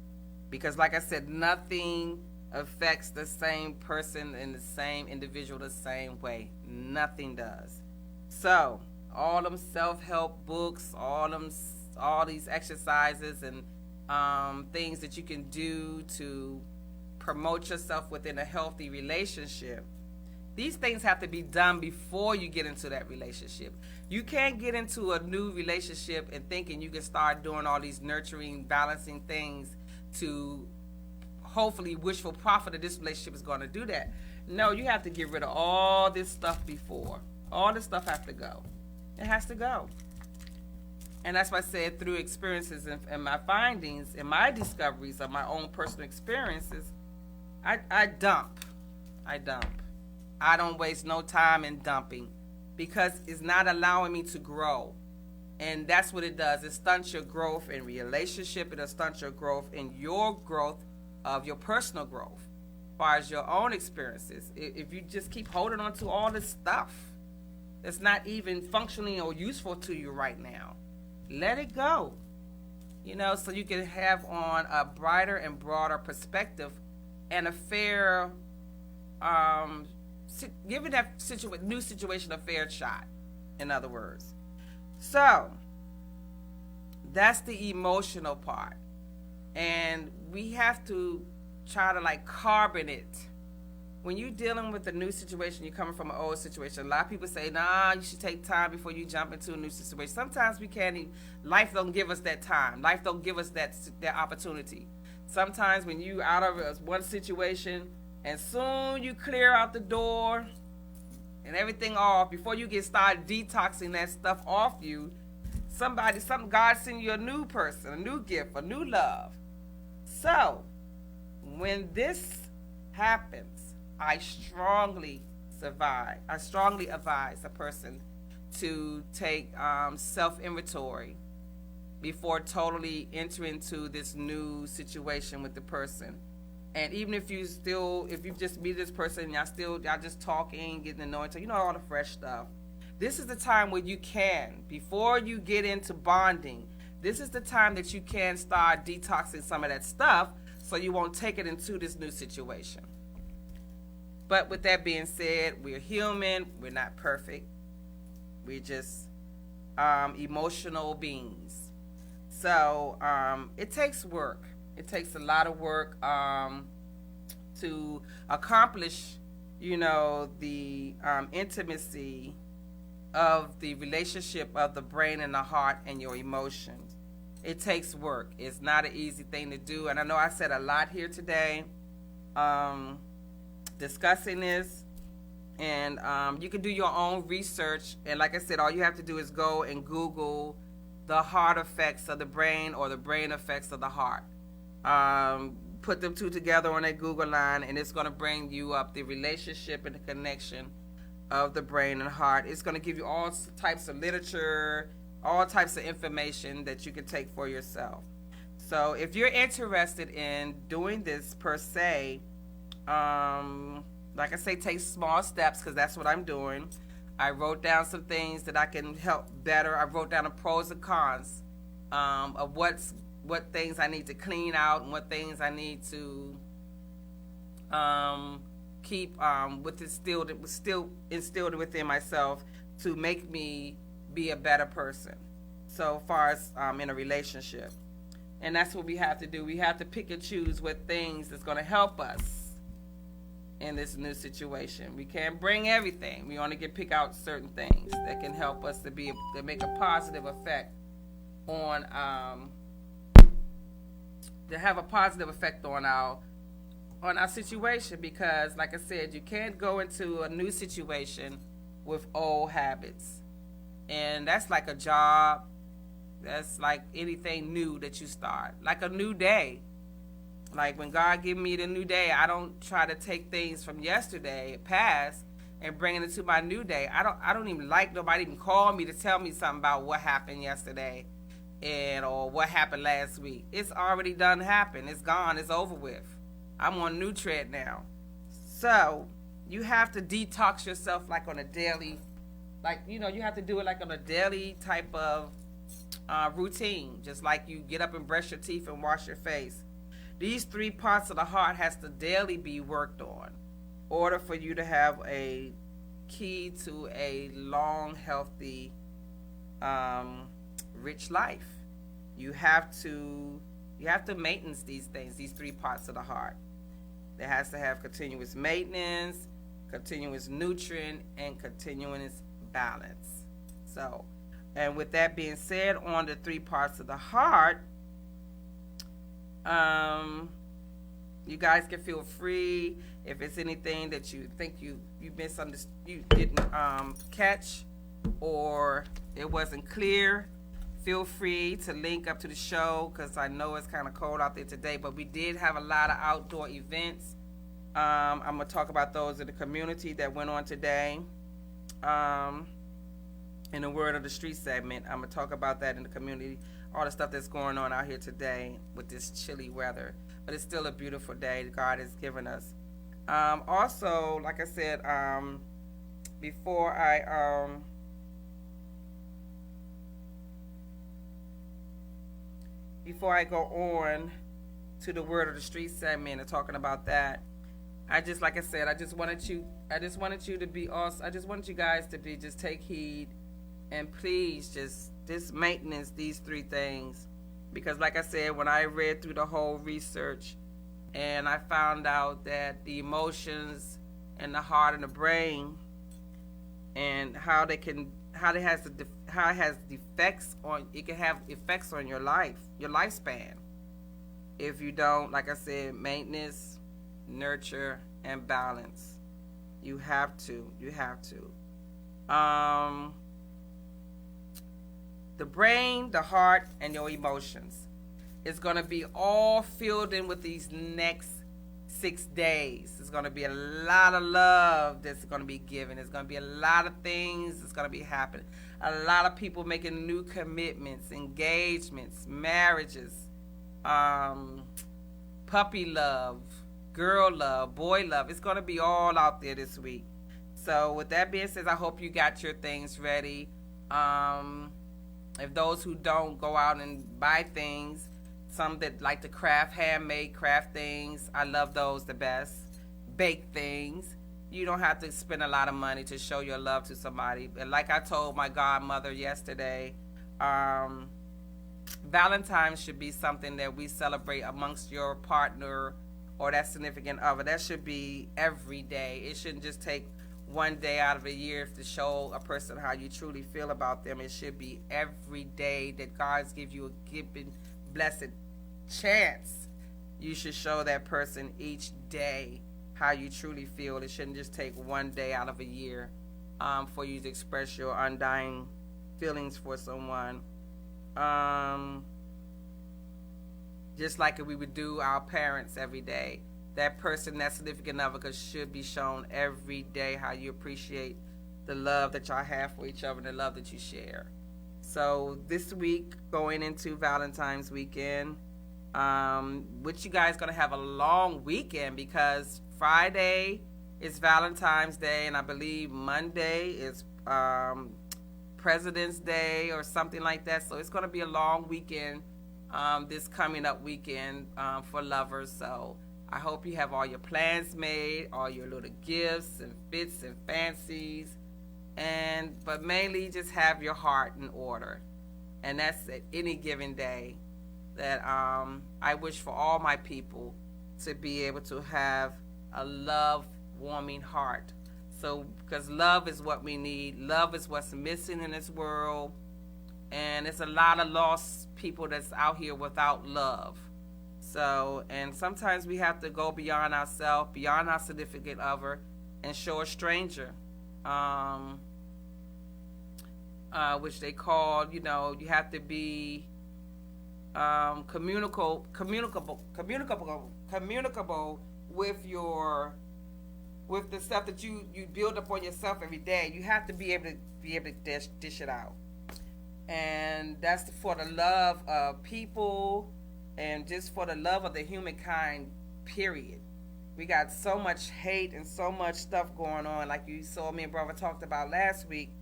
because, like I said, nothing affects the same person and the same individual the same way. Nothing does. So all them self-help books, all these exercises and things that you can do to promote yourself within a healthy relationship, these things have to be done before you get into that relationship. You can't get into a new relationship and thinking you can start doing all these nurturing, balancing things to hopefully wishful profit that this relationship is going to do that. No, you have to get rid of all this stuff before. All this stuff has to go. It has to go. And that's why I said, through experiences and my findings and my discoveries of my own personal experiences, I dump. I don't waste no time in dumping, because it's not allowing me to grow. And that's what it does. It stunts your growth in relationship. It'll stunt your growth in your growth of your personal growth. far as your own experiences. If you just keep holding on to all this stuff that's not even functioning or useful to you right now, let it go. So you can have on a brighter and broader perspective and a fair, giving that new situation a fair shot, in other words. So, that's the emotional part. And we have to try to carbon it. When you're dealing with a new situation, you're coming from an old situation. A lot of people say, nah, you should take time before you jump into a new situation. Sometimes we can't even, life don't give us that time. Life don't give us that opportunity. Sometimes when you out of one situation and soon you clear out the door and everything off, before you get started detoxing that stuff off you, God send you a new person, a new gift, a new love. So, when this happens, I strongly advise a person to take self-inventory before totally entering into this new situation with the person. And even if you just meet this person, y'all just talking, getting to know each other, all the fresh stuff. This is the time where you can, before you get into bonding, this is the time that you can start detoxing some of that stuff so you won't take it into this new situation. But with that being said, we're human, we're not perfect. We're just emotional beings. So it takes work. It takes a lot of work to accomplish, the intimacy of the relationship of the brain and the heart and your emotions. It takes work. It's not an easy thing to do. And I know I said a lot here today discussing this. And you can do your own research. And like I said, all you have to do is go and Google the heart effects of the brain or the brain effects of the heart. Put them two together on a Google line, and it's going to bring you up the relationship and the connection of the brain and heart. It's going to give you all types of literature, all types of information that you can take for yourself. So if you're interested in doing this per se, like I say, take small steps, because that's what I'm doing. I wrote down some things that I can help better. I wrote down the pros and cons of what things I need to clean out and what things I need to keep still instilled within myself to make me be a better person. So far as in a relationship. And that's what we have to do. We have to pick and choose what things that's going to help us in this new situation. We can't bring everything. We only can pick out certain things that can help us to make a positive effect on to have a positive effect on our situation, because like I said, you can't go into a new situation with old habits. And that's like a job. That's like anything new that you start. Like a new day. Like when God give me the new day, I don't try to take things from yesterday, past, and bring it into my new day. I don't even like nobody even call me to tell me something about what happened yesterday or what happened last week. It's already done happened. It's gone. It's over with. I'm on new tread now. So you have to detox yourself like on a daily, you have to do it like on a daily type of routine. Just like you get up and brush your teeth and wash your face. These 3 parts of the heart has to daily be worked on in order for you to have a key to a long, healthy, rich life. You have to maintenance these things, these 3 parts of the heart. It has to have continuous maintenance, continuous nutrient, and continuous balance. So, and with that being said, on the 3 parts of the heart, you guys can feel free if it's anything that you think you misunderstood, you didn't catch, or it wasn't clear. Feel free to link up to the show, because I know it's kind of cold out there today, but we did have a lot of outdoor events. I'm going to talk about those in the community that went on today. In the Word of the Street segment, I'm going to talk about that in the community, all the stuff that's going on out here today with this chilly weather. But it's still a beautiful day God has given us. Also, like I said, before I go on to the word of the street segment and talking about that, I just, like I said, I just wanted you to be also, I just wanted you guys to be, just take heed and please just maintenance these three things, because like I said, when I read through the whole research and I found out that the emotions and the heart and the brain and how it has effects on, it can have effects on your life, your lifespan, if you don't, like I said, maintenance, nurture, and balance. You have to. The brain, the heart, and your emotions is going to be all filled in with these next 6 days. It's going to be a lot of love that's going to be given. It's going to be a lot of things that's going to be happening. A lot of people making new commitments, engagements, marriages, puppy love, girl love, boy love. It's going to be all out there this week. So with that being said, I hope you got your things ready. If those who don't go out and buy things, some that like to handmade craft things, I love those the best. Bake things. You don't have to spend a lot of money to show your love to somebody. And like I told my godmother yesterday, Valentine's should be something that we celebrate amongst your partner or that significant other. That should be every day. It shouldn't just take one day out of a year to show a person how you truly feel about them. It should be every day that God's give you a given blessed chance. You should show that person each day how you truly feel. It shouldn't just take one day out of a year for you to express your undying feelings for someone. Just like we would do our parents every day. That person, that significant other, should be shown every day how you appreciate the love that y'all have for each other and the love that you share. So this week, going into Valentine's weekend, which you guys going to have a long weekend, because Friday is Valentine's Day, and I believe Monday is President's Day or something like that. So it's going to be a long weekend, this coming up weekend for lovers. So I hope you have all your plans made, all your little gifts and fits and fancies, but mainly just have your heart in order. And that's at any given day. That I wish for all my people to be able to have a love-warming heart. So, because love is what we need. Love is what's missing in this world. And there's a lot of lost people that's out here without love. So, and sometimes we have to go beyond ourselves, beyond our significant other, and show a stranger, which they call, you have to be communicable with the stuff that you build up on yourself every day. You have to be able to dish it out, and that's for the love of people. And just for the love of the humankind, period. We got so much hate and so much stuff going on, like you saw me and brother talked about last week,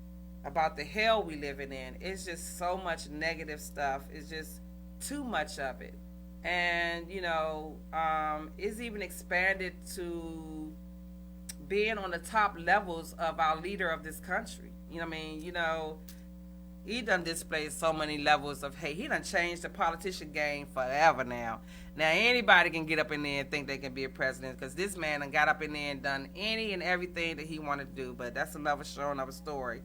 about the hell we living in. It's just so much negative stuff. It's just too much of it. And, it's even expanded to being on the top levels of our leader of this country. You know what I mean? He done displayed so many levels of hate. He done changed the politician game forever now. Now anybody can get up in there and think they can be a president, because this man done got up in there and done any and everything that he wanted to do. But that's another show, another story.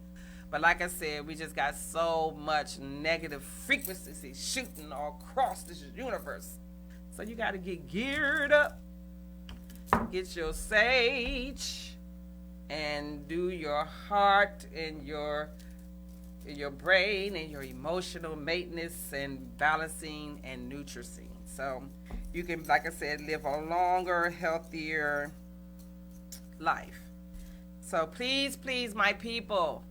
But like I said, we just got so much negative frequencies shooting all across this universe. So you got to get geared up. Get your sage and do your heart and your brain and your emotional maintenance and balancing and nurturing. So you can, like I said, live a longer, healthier life. So please, my people,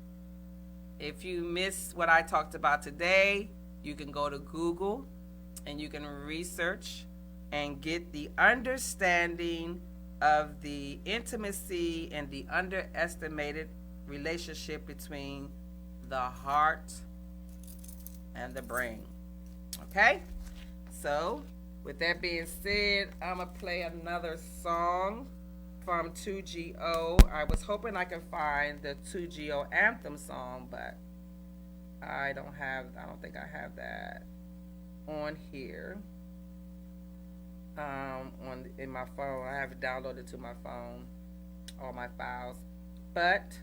if you missed what I talked about today, you can go to Google and you can research and get the understanding of the intimacy and the underestimated relationship between the heart and the brain. Okay? So, with that being said, I'm going to play another song from 2GO. I was hoping I could find the 2GO anthem song, but I don't think I have that on here. In my phone. I have it downloaded to my phone, all my files. But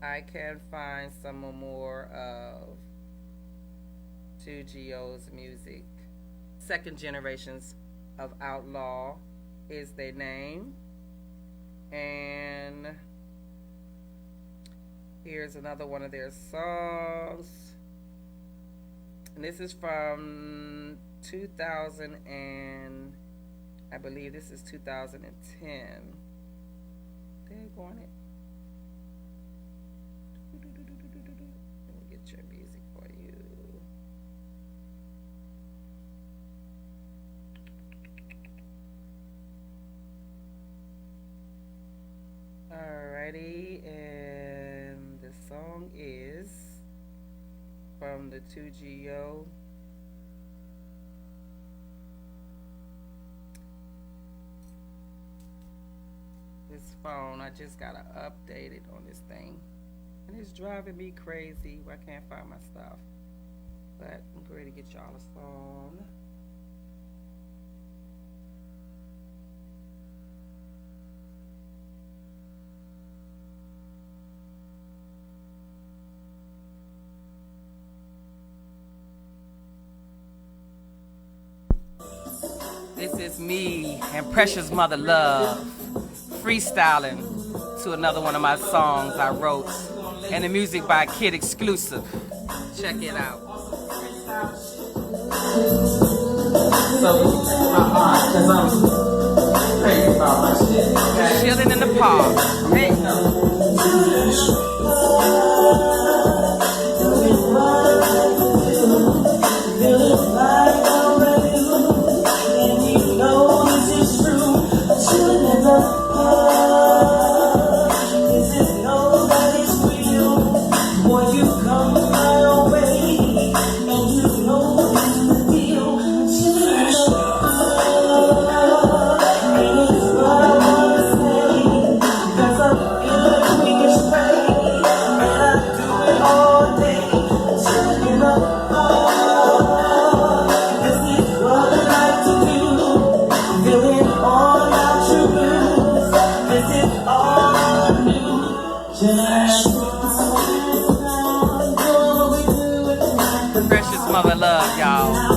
I can find some more of 2GO's music. Second Generations of Outlaw is their name. And here's another one of their songs. And this is from 2000 and I believe this is 2010. They're going it. Let me get your music for you. Alrighty, and the song is from the 2GO. This phone, I just gotta update it on this thing, and it's driving me crazy. I can't find my stuff, but I'm ready to get y'all a song. This is me and Precious Mother Love freestyling to another one of my songs I wrote, and the music by Kid Exclusive. Check it out. Chilling in the park. Hey. Precious Mother Love, y'all.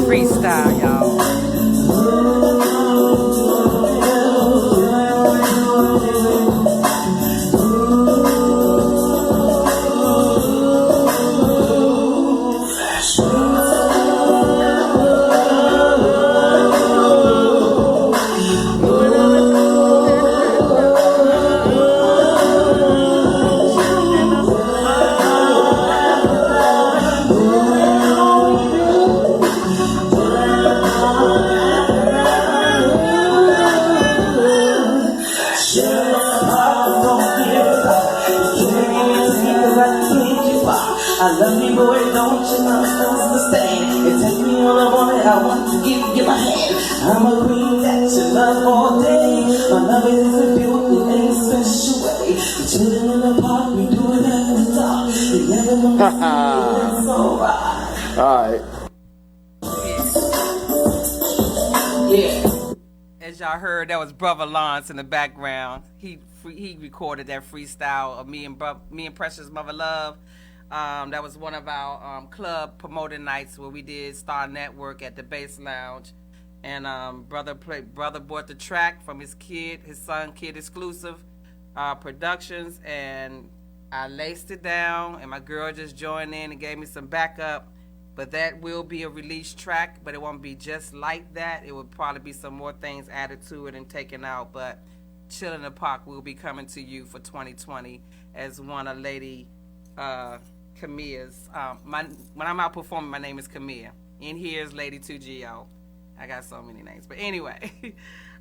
Freestyle, y'all. me, boy, don't you understand? It takes me all I want, I want to give you my hand. I'm a queen that you love all day. My love is a beautiful in a special way. The children in the park, we do it at the top. You never know it's alright. Alright. Yeah. As y'all heard, that was Brother Lawrence in the background. He recorded that freestyle of me and Precious Mother Love. That was one of our club promoting nights where we did Star Network at the Bass Lounge. And brother bought the track from his son Kid Exclusive Productions, and I laced it down, and my girl just joined in and gave me some backup. But that will be a released track, but it won't be just like that. It will probably be some more things added to it and taken out. But Chill in the Park will be coming to you for 2020 as one of Lady Kamia's. When I'm out performing, my name is Kamia. In here is Lady 2GO. I got so many names. But anyway,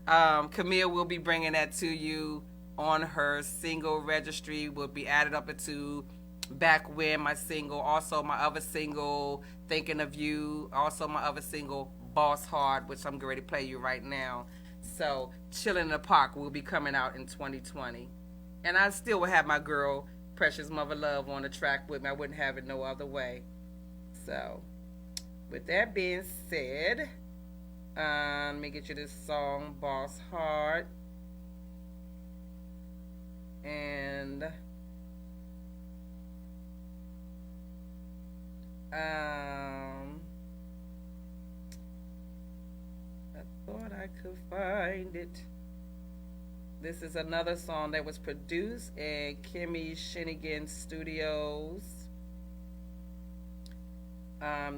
Kamia will be bringing that to you on her single registry. Will be added up into Back When, my single. Also my other single, Thinking of You. Also my other single, Boss Hard, which I'm going to play you right now. So Chillin' in the Park will be coming out in 2020. And I still will have my girl, Precious Mother Love, on the track with me. I wouldn't have it no other way. So with that being said, let me get you this song, Boss Hard. And I thought I could find it. This is another song that was produced in Kimmy Shinigan Studios.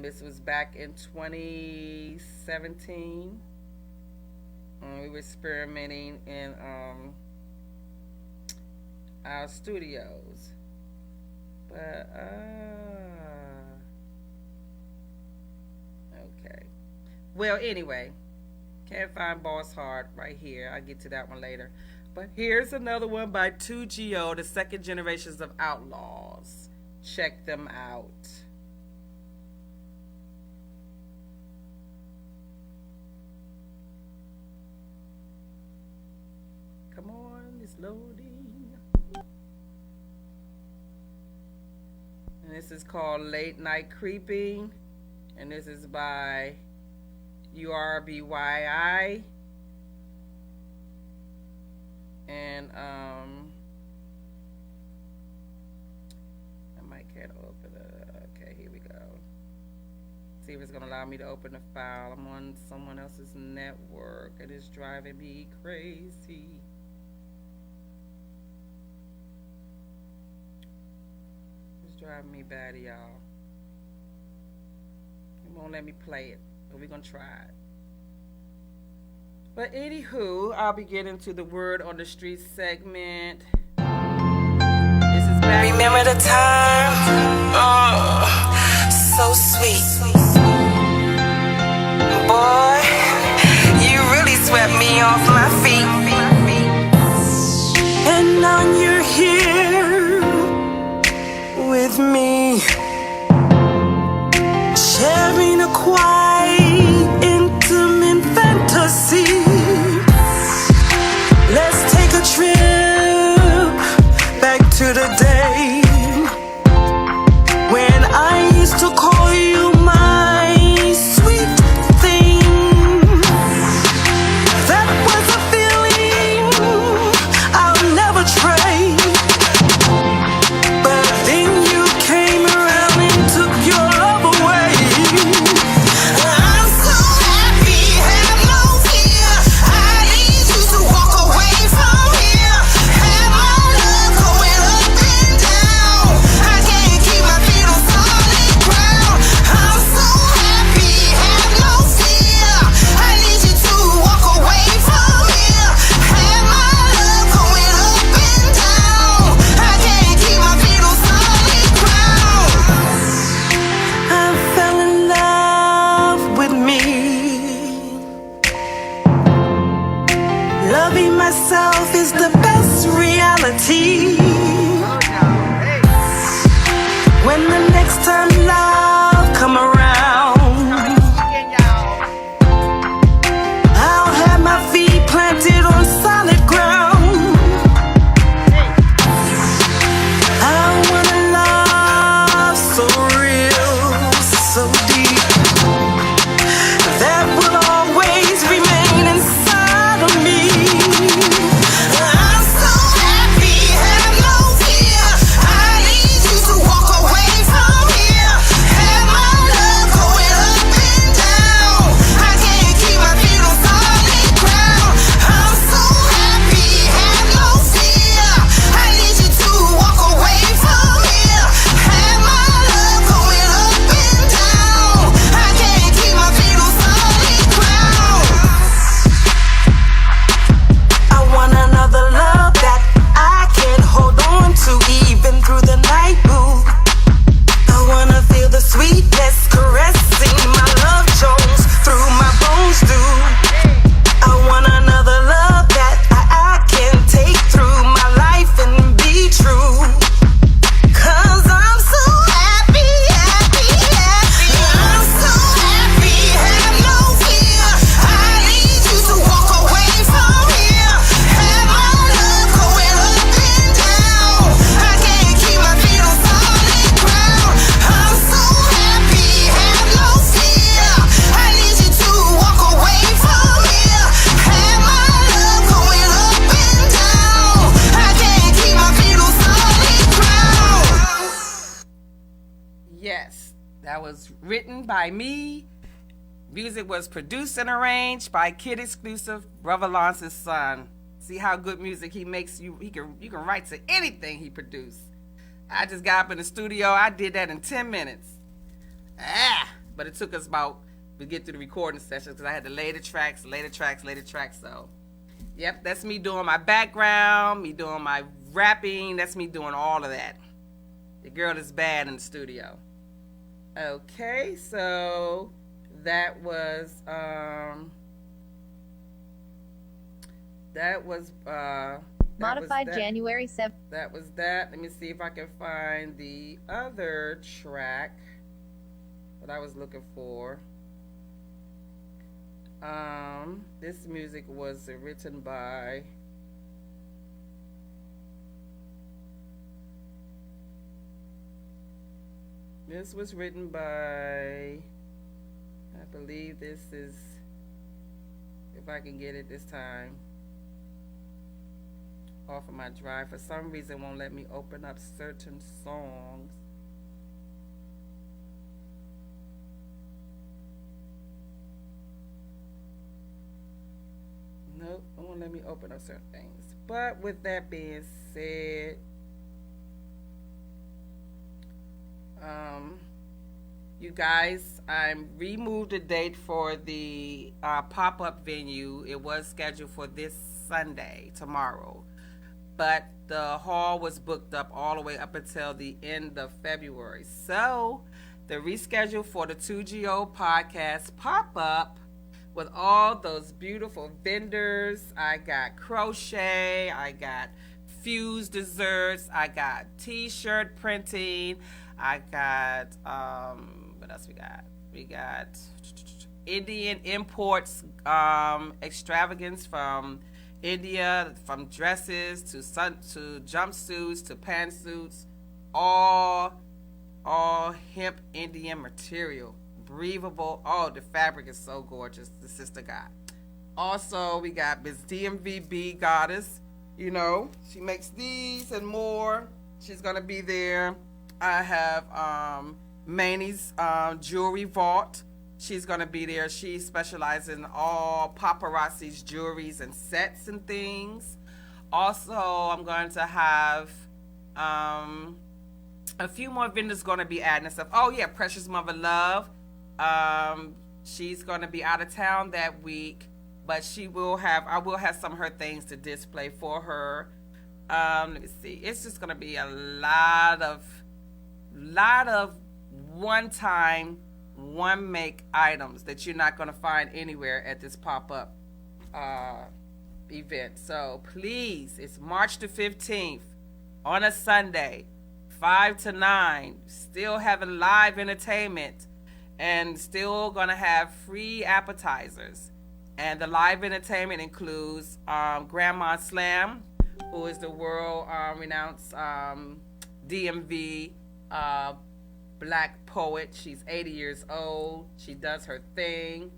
This was back in 2017. We were experimenting in our studios. But okay. Well, anyway, can't find Boss Hard right here. I'll get to that one later. But here's another one by 2GO, the Second Generations of Outlaws. Check them out. Come on, it's loading. And this is called Late Night Creeping. And this is by URBYI. And I can't open it. Okay, here we go. See if it's gonna allow me to open the file. I'm on someone else's network and it's driving me crazy. It's driving me bad, y'all. It won't let me play it, but we're gonna try it. But anywho, I'll be getting to the Word on the Street segment. This is back. Remember the time? So sweet. Boy, you really swept me off my feet. And now you're here with me, sharing a quiet, intimate fantasy. Let's take a trip back to the day Yes, that was written by me. Music was produced and arranged by Kid Exclusive, Brother Lance's son. See how good music he makes you. You can write to anything he produced. I just got up in the studio. I did that in 10 minutes. But it took us about to get through the recording session because I had to lay the tracks. So, yep, that's me doing my background, me doing my rapping. That's me doing all of that. The girl is bad in the studio. Okay, so that was Modified January 7th. That was that. Let me see if I can find the other track that I was looking for. This music was written by I believe this is, if I can get it this time, off of my drive. For some reason, it won't let me open up certain songs. Nope, it won't let me open up certain things. But with that being said, you guys, I removed the date for the pop-up venue. It was scheduled for this Sunday, tomorrow, but the hall was booked up all the way up until the end of February. So the reschedule for the 2GO podcast pop-up with all those beautiful vendors. I got crochet, I got Fuse desserts, I got t-shirt printing, I got what else we got? We got Indian imports, extravagance from India, from dresses to jumpsuits to pantsuits, all hemp Indian material, breathable. Oh, the fabric is so gorgeous. The sister got. Also, we got Miss DMVB Goddess. You know, she makes these and more. She's gonna be there. I have Manny's Jewelry Vault. She's gonna be there. She specializes in all paparazzi's jewelries and sets and things. Also, I'm going to have a few more vendors gonna be adding stuff. Oh yeah, Precious Mother Love. She's gonna be out of town that week, but I will have some of her things to display for her. Let me see. It's just gonna be a lot of one-time, one-make items that you're not gonna find anywhere at this pop-up event. So please, it's March the 15th on a Sunday, 5 to 9. Still having live entertainment and still gonna have free appetizers. And the live entertainment includes Grandma Slam, who is the world renowned DMV black poet. She's 80 years old. She does her thing.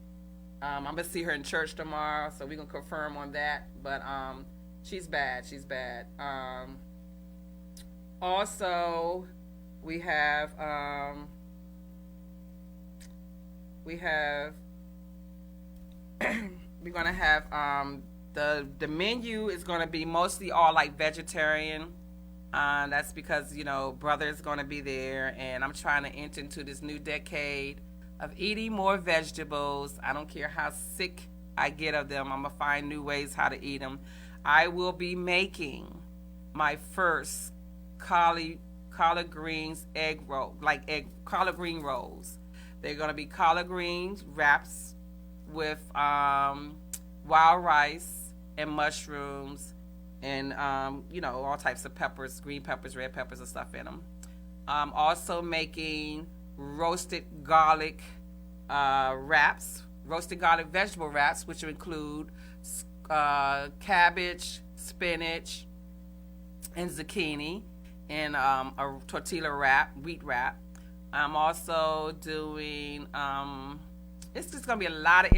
I'm gonna see her in church tomorrow, so we're gonna confirm on that. But she's bad. Also, we have we're gonna have the menu is gonna be mostly all like vegetarian. That's because, you know, brother is gonna be there, and I'm trying to enter into this new decade of eating more vegetables. I don't care how sick I get of them. I'm gonna find new ways how to eat them. I will be making my first collard greens egg roll, collard green rolls. They're gonna be collard greens wraps with wild rice and mushrooms and you know, all types of peppers, green peppers, red peppers, and stuff in them. I'm also making roasted garlic wraps, roasted garlic vegetable wraps, which will include cabbage, spinach, and zucchini, and a tortilla wrap, wheat wrap. I'm also doing it's just gonna be a lot of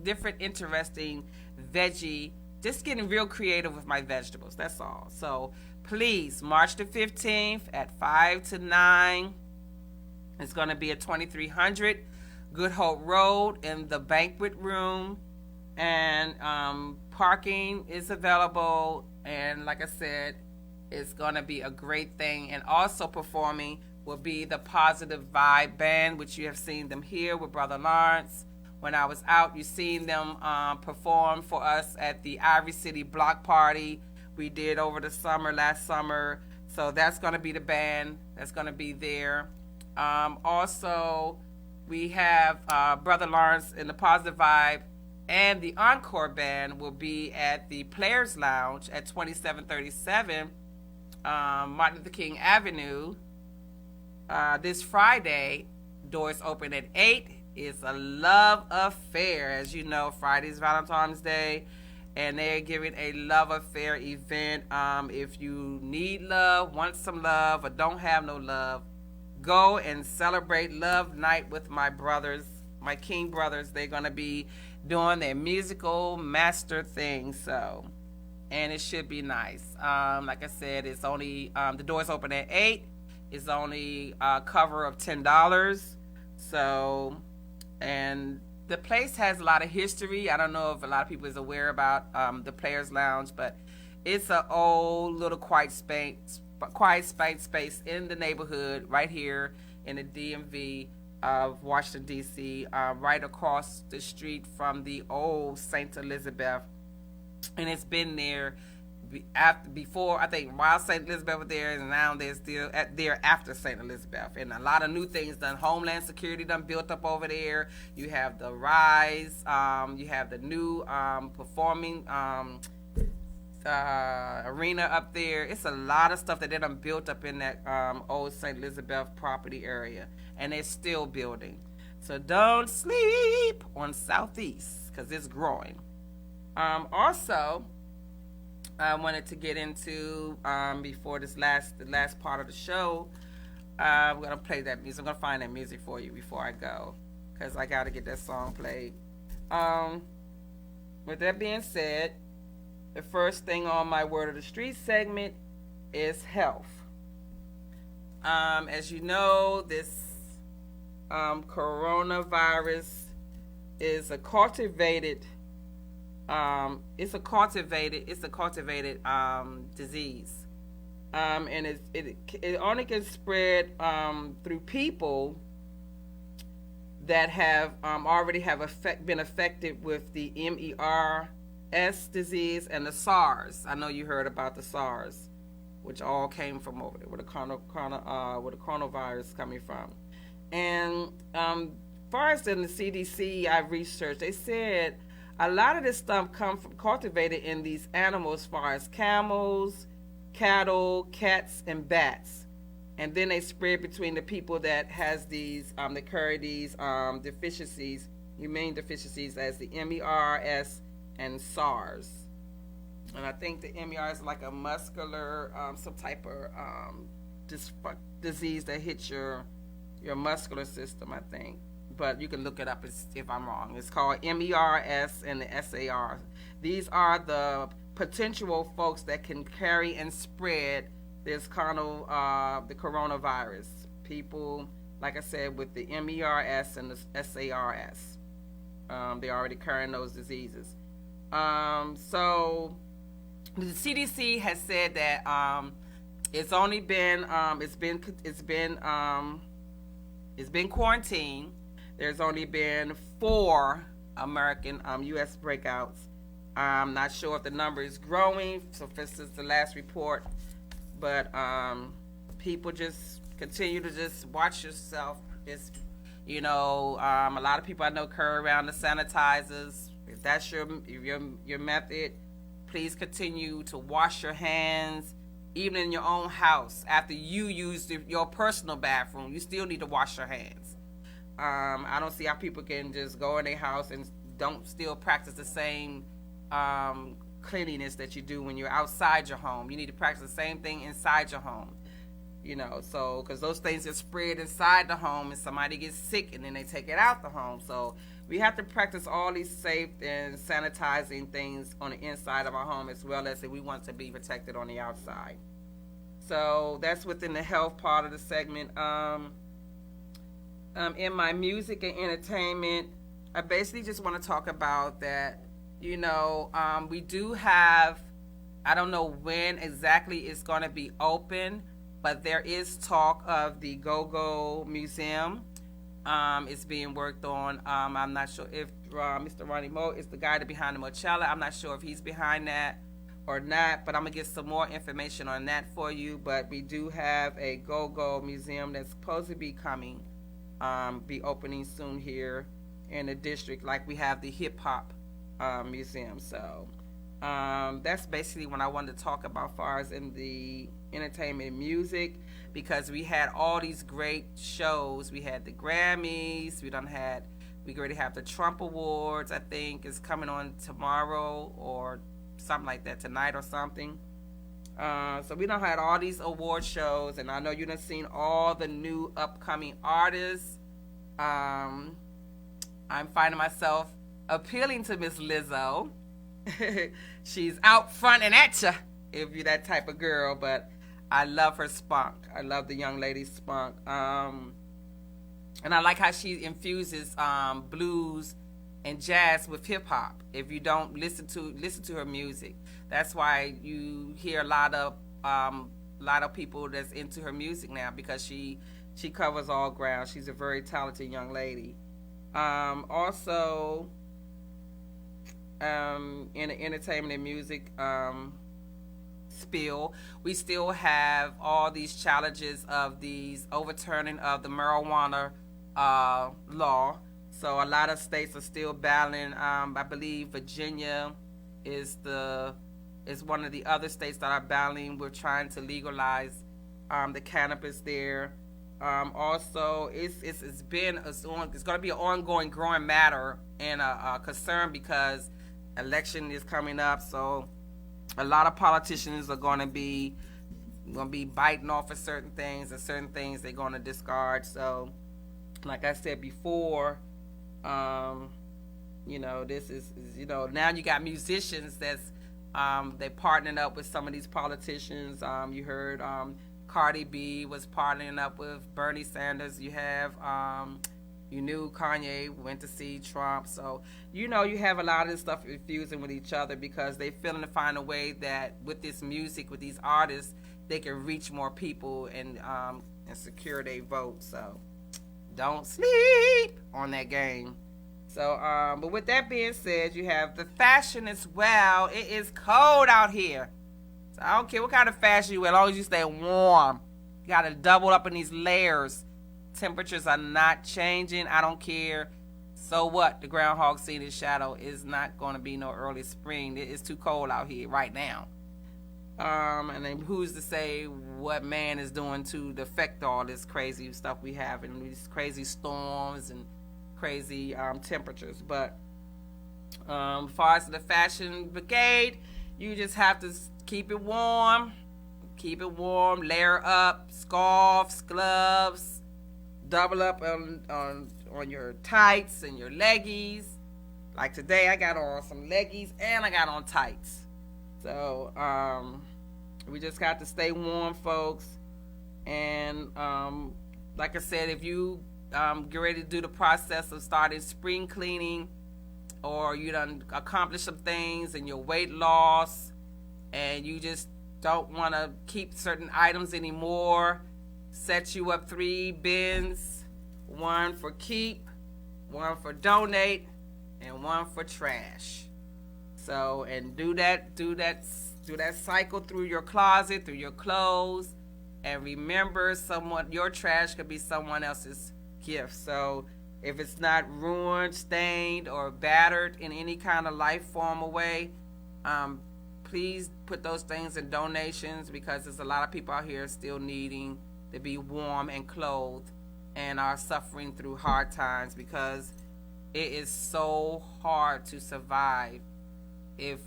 different interesting veggie. Just getting real creative with my vegetables. That's all. So please, March the 15th at 5 to 9. It's going to be at 2300 Good Hope Road in the banquet room. And parking is available. And like I said, it's going to be a great thing. And also performing will be the Positive Vibe Band, which you have seen them here with Brother Lawrence. When I was out, you seen them perform for us at the Ivory City Block Party we did over the summer, last summer. So that's going to be the band that's going to be there. Also, we have Brother Lawrence in the Positive Vibe, and the Encore Band will be at the Players Lounge at 2737 Martin Luther King Avenue this Friday. Doors open at 8. It's a love affair. As you know, Friday's Valentine's Day, and they're giving a love affair event. If you need love, want some love, or don't have no love, go and celebrate Love Night with my brothers, my King brothers. They're going to be doing their musical master thing, so, and it should be nice. Like I said, it's only, the doors open at 8. It's only a cover of $10. So, and the place has a lot of history. I don't know if a lot of people is aware about the Players Lounge, but it's an old little quiet space in the neighborhood right here in the DMV of Washington, D.C., right across the street from the old St. Elizabeth. And it's been there before, I think, while St. Elizabeth was there, and now they're still there after St. Elizabeth. And a lot of new things done. Homeland Security done built up over there. You have the Rise. You have the new performing arena up there. It's a lot of stuff that they done built up in that old St. Elizabeth property area. And they're still building. So don't sleep on Southeast, because it's growing. Also, I wanted to get into, before the last part of the show, I'm going to play that music. I'm going to find that music for you before I go, because I got to get that song played. With that being said, the first thing on my Word of the Street segment is health. As you know, this coronavirus is a cultivated disease, and it only can spread through people that have already been affected with the MERS disease and the SARS. I know you heard about the SARS, which all came from over there, where the coronavirus coming from. And far as in the CDC, I researched, they said a lot of this stuff come from cultivated in these animals, as far as camels, cattle, cats, and bats. And then they spread between the people that has these, that carry these deficiencies, humane deficiencies, as the MERS and SARS. And I think the MERS is like a muscular, some type of disease that hits your muscular system, I think. But you can look it up if I'm wrong. It's called MERS and the SARS. These are the potential folks that can carry and spread this kind of the coronavirus. People, like I said, with the MERS and the SARS, they're already carrying those diseases. So the CDC has said that it's only been it's been quarantined. There's only been 4 American U.S. breakouts. I'm not sure if the number is growing, so for instance, the last report, but people just continue to just watch yourself. Just, you know, a lot of people I know carry around the sanitizers. If that's your method, please continue to wash your hands, even in your own house. After you use your personal bathroom, you still need to wash your hands. I don't see how people can just go in their house and don't still practice the same cleanliness that you do when you're outside your home. You need to practice the same thing inside your home. You know, so, because those things get spread inside the home and somebody gets sick and then they take it out the home. So we have to practice all these safe and sanitizing things on the inside of our home, as well as if we want to be protected on the outside. So that's within the health part of the segment. in my music and entertainment, I basically just want to talk about that. We do have, I don't know when exactly it's going to be open, but there is talk of the Go-Go Museum. It's being worked on. I'm not sure if Mr. Ronnie Moe is the guy behind the Mochella. I'm not sure if he's behind that or not, but I'm going to get some more information on that for you. But we do have a Go-Go Museum that's supposed to be coming, be opening soon here in the district, like we have the Hip-Hop Museum. So that's basically what I wanted to talk about as far as in the entertainment and music, because we had all these great shows. We had the Grammys. We already have the Trump Awards, I think, is coming on tomorrow or something like that, tonight or something. So we done had all these award shows, and I know you done seen all the new upcoming artists. I'm finding myself appealing to Miss Lizzo. She's out front and at ya, if you're that type of girl, but I love her spunk. I love the young lady's spunk. And I like how she infuses blues and jazz with hip hop. If you don't listen to her music, that's why you hear a lot of people that's into her music now, because she covers all ground. She's a very talented young lady. Also, in the entertainment and music spiel, we still have all these challenges of these overturning of the marijuana law. So a lot of states are still battling. I believe Virginia is one of the other states that are battling. We're trying to legalize the cannabis there. Also, it's going to be an ongoing, growing matter and a concern, because election is coming up. So a lot of politicians are going to be biting off of certain things, and certain things they're going to discard. So, like I said before, this is now you got musicians that's they partnering up with some of these politicians. You heard Cardi B was partnering up with Bernie Sanders. You have you knew Kanye went to see Trump. So you have a lot of this stuff infusing with each other, because they feeling to find a way that with this music, with these artists, they can reach more people and secure their vote. So don't sleep on that game. So, but with that being said, you have the fashion as well. It is cold out here. So I don't care what kind of fashion you wear, as long as you stay warm. You got to double up in these layers. Temperatures are not changing. I don't care. So what? The groundhog seen his shadow. Is not going to be no early spring. It's too cold out here right now. And then who's to say what man is doing to affect all this crazy stuff we have, and these crazy storms and crazy temperatures. But as far as the fashion brigade, you just have to keep it warm, layer up, scarves, gloves, double up on your tights and your leggies. Like today, I got on some leggies and I got on tights. So we just got to stay warm, folks. And like I said, if you get ready to do the process of starting spring cleaning, or you done accomplished some things in your weight loss, and you just don't want to keep certain items anymore, set you up 3 bins, 1 for keep, 1 for donate, and 1 for trash. So, and do that cycle through your closet, through your clothes, and remember, your trash could be someone else's gift. So if it's not ruined, stained, or battered in any kind of life form or way, please put those things in donations, because there's a lot of people out here still needing to be warm and clothed and are suffering through hard times, because it is so hard to survive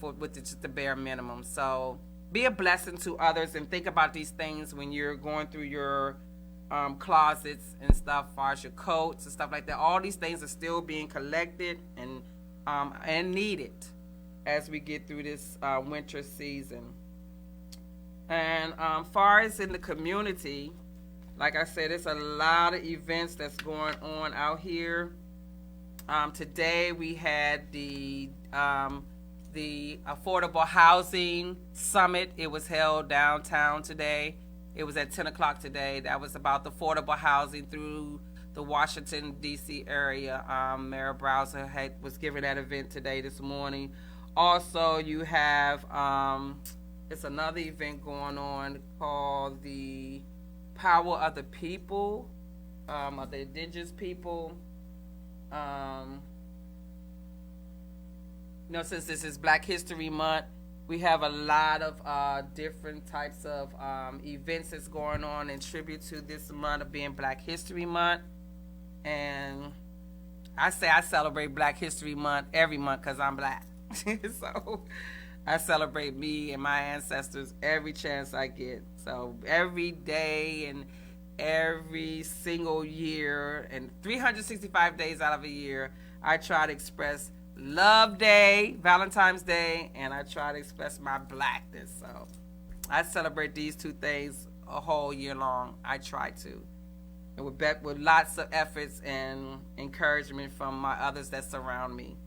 with just the bare minimum. So be a blessing to others, and think about these things when you're going through your closets and stuff, as far as your coats and stuff like that. All these things are still being collected and needed as we get through this winter season. And far as in the community, Like I said, it's a lot of events that's going on out here. Today we had the Affordable Housing Summit. It was held downtown today. It was at 10 o'clock today. That was about the affordable housing through the Washington, D.C. area. Mayor Browser was giving that event today, this morning. Also, you have, it's another event going on called the Power of the People, of the indigenous people. Since this is Black History Month, we have a lot of different types of events that's going on in tribute to this month of being Black History Month. And I say I celebrate Black History Month every month because I'm Black. So I celebrate me and my ancestors every chance I get. So every day and every single year and 365 days out of a year, I try to express Love Day, Valentine's Day, and I try to express my Blackness. So I celebrate these two things a whole year long. I try to. And with lots of efforts and encouragement from my others that surround me.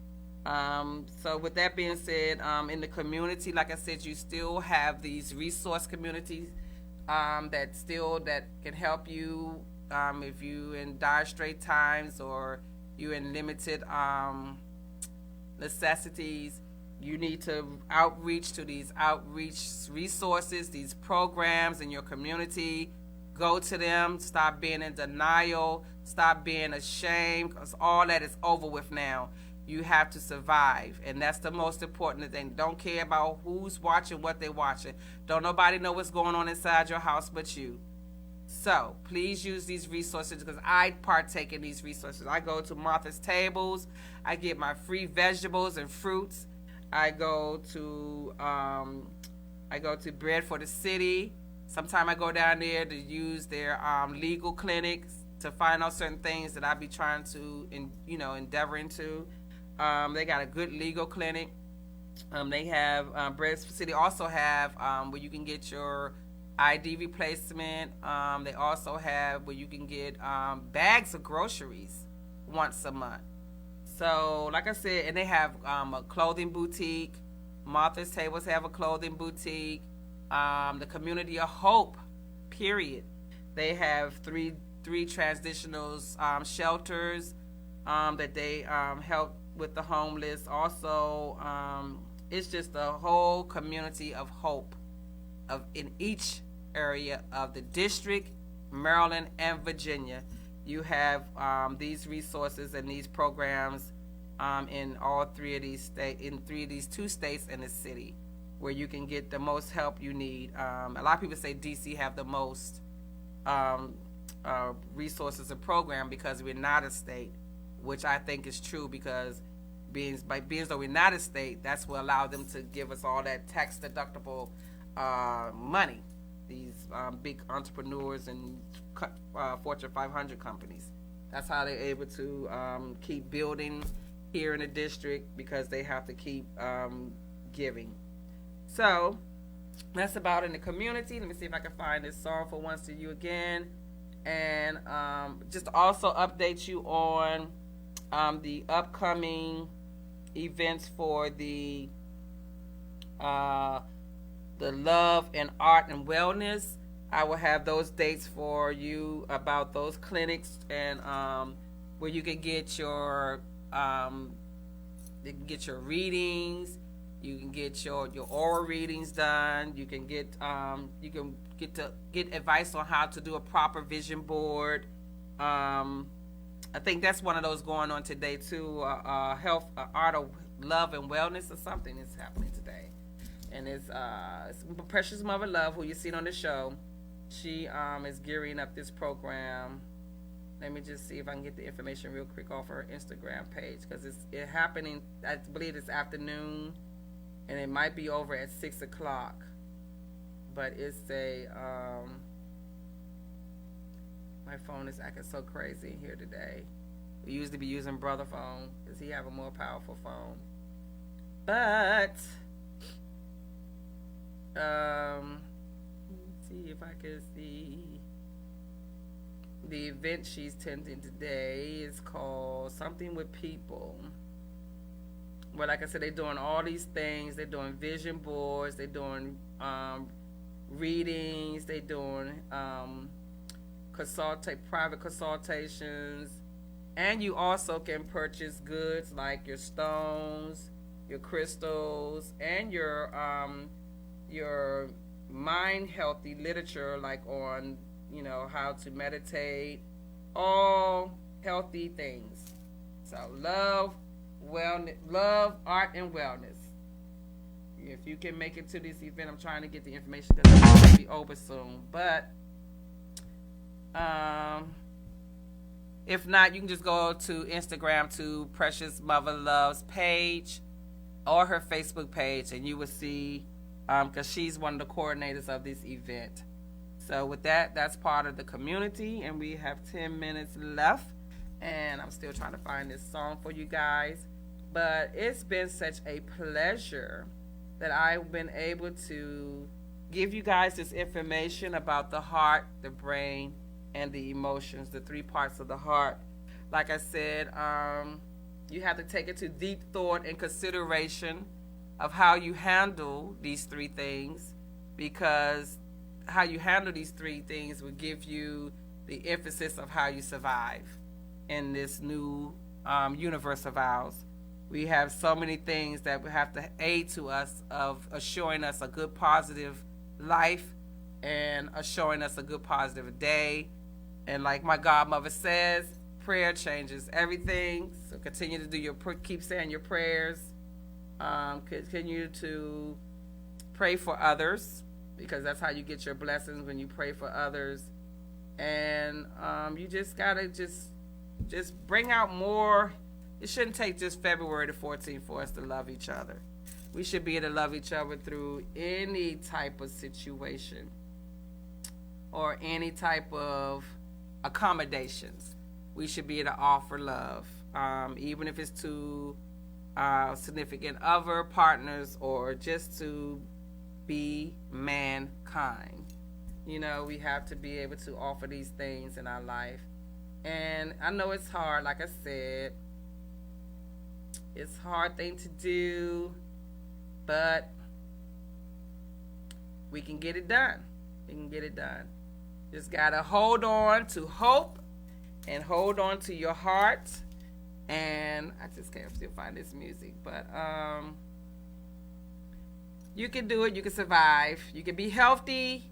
So with that being said, in the community, like I said, you still have these resource communities that can help you if you in dire straight times or you in limited necessities. You need to outreach to these outreach resources, these programs in your community. Go to them. Stop being in denial. Stop being ashamed, because all that is over with now. You have to survive, and that's the most important thing. Don't care about who's watching, what they're watching. Don't nobody know what's going on inside your house but you. So please use these resources, because I partake in these resources. I go to Martha's Tables. I get my free vegetables and fruits. I go to Bread for the City. Sometimes I go down there to use their legal clinics to find out certain things that I be trying to endeavor into. They got a good legal clinic. They have Bread for the City also have where you can get your ID replacement. They also have where you can get bags of groceries once a month. So, like I said, and they have a clothing boutique. Martha's Tables have a clothing boutique. The Community of Hope, period. They have three transitional shelters that they help with the homeless. Also, it's just a whole community of hope in each area of the district, Maryland, and Virginia. You have these resources and these programs in all three of these two states and the city, where you can get the most help you need. A lot of people say DC have the most resources and program because we're not a state, which I think is true, because being though we're not a state, that's what allowed them to give us all that tax deductible money. These big entrepreneurs and Fortune 500 companies. That's how they're able to keep building here in the district, because they have to keep giving. So that's about in the community. Let me see if I can find this song for Once to You Again. And just to also update you on the upcoming events for the Love and Art and Wellness. I will have those dates for you about those clinics, and where you can get your readings. You can get your oral readings done. You can get advice on how to do a proper vision board. I think that's one of those going on today too. Health, Art of Love and Wellness, or something is happening today. And it's Precious Mother Love, who you seen on the show. She is gearing up this program. Let me just see if I can get the information real quick off her Instagram page, because it's happening, I believe, this afternoon, and it might be over at 6 o'clock. But it's my phone is acting so crazy here today. We usually be using brother phone because he have a more powerful phone. But let's see if I can see. the event she's tending today is called Something with People. Well, like I said, they're doing all these things. They're doing vision boards. They're doing readings. They're doing private consultations. And you also can purchase goods like your stones, your crystals, and your mind healthy literature, like on, you know, how to meditate, all healthy things. So love, wellness, love, art, and wellness. If you can make it to this event, I'm trying to get the information because it's going to be over soon. But if not, you can just go to Instagram to Precious Mother Love's page or her Facebook page, and you will see, because she's one of the coordinators of this event. So with that, that's part of the community, and we have 10 minutes left, and I'm still trying to find this song for you guys. But it's been such a pleasure that I've been able to give you guys this information about the heart, the brain, and the emotions, the three parts of the heart. Like I said, you have to take it to deep thought and consideration of how you handle these three things, because how you handle these three things will give you the emphasis of how you survive in this new universe of ours. We have so many things that will have to aid to us of assuring us a good positive life and assuring us a good positive day. And like my godmother says, prayer changes everything. So continue to do keep saying your prayers. Continue to pray for others, because that's how you get your blessings, when you pray for others. And you just gotta just bring out more. It shouldn't take just February the 14th for us to love each other. We should be able to love each other through any type of situation or any type of accommodations. We should be able to offer love, even if it's to significant other, partners, or just to be mankind. You know, we have to be able to offer these things in our life. And I know it's hard, like I said. It's a hard thing to do, but we can get it done. We can get it done. Just gotta hold on to hope and hold on to your heart. And I just can't still find this music, but you can do it. You can survive. You can be healthy,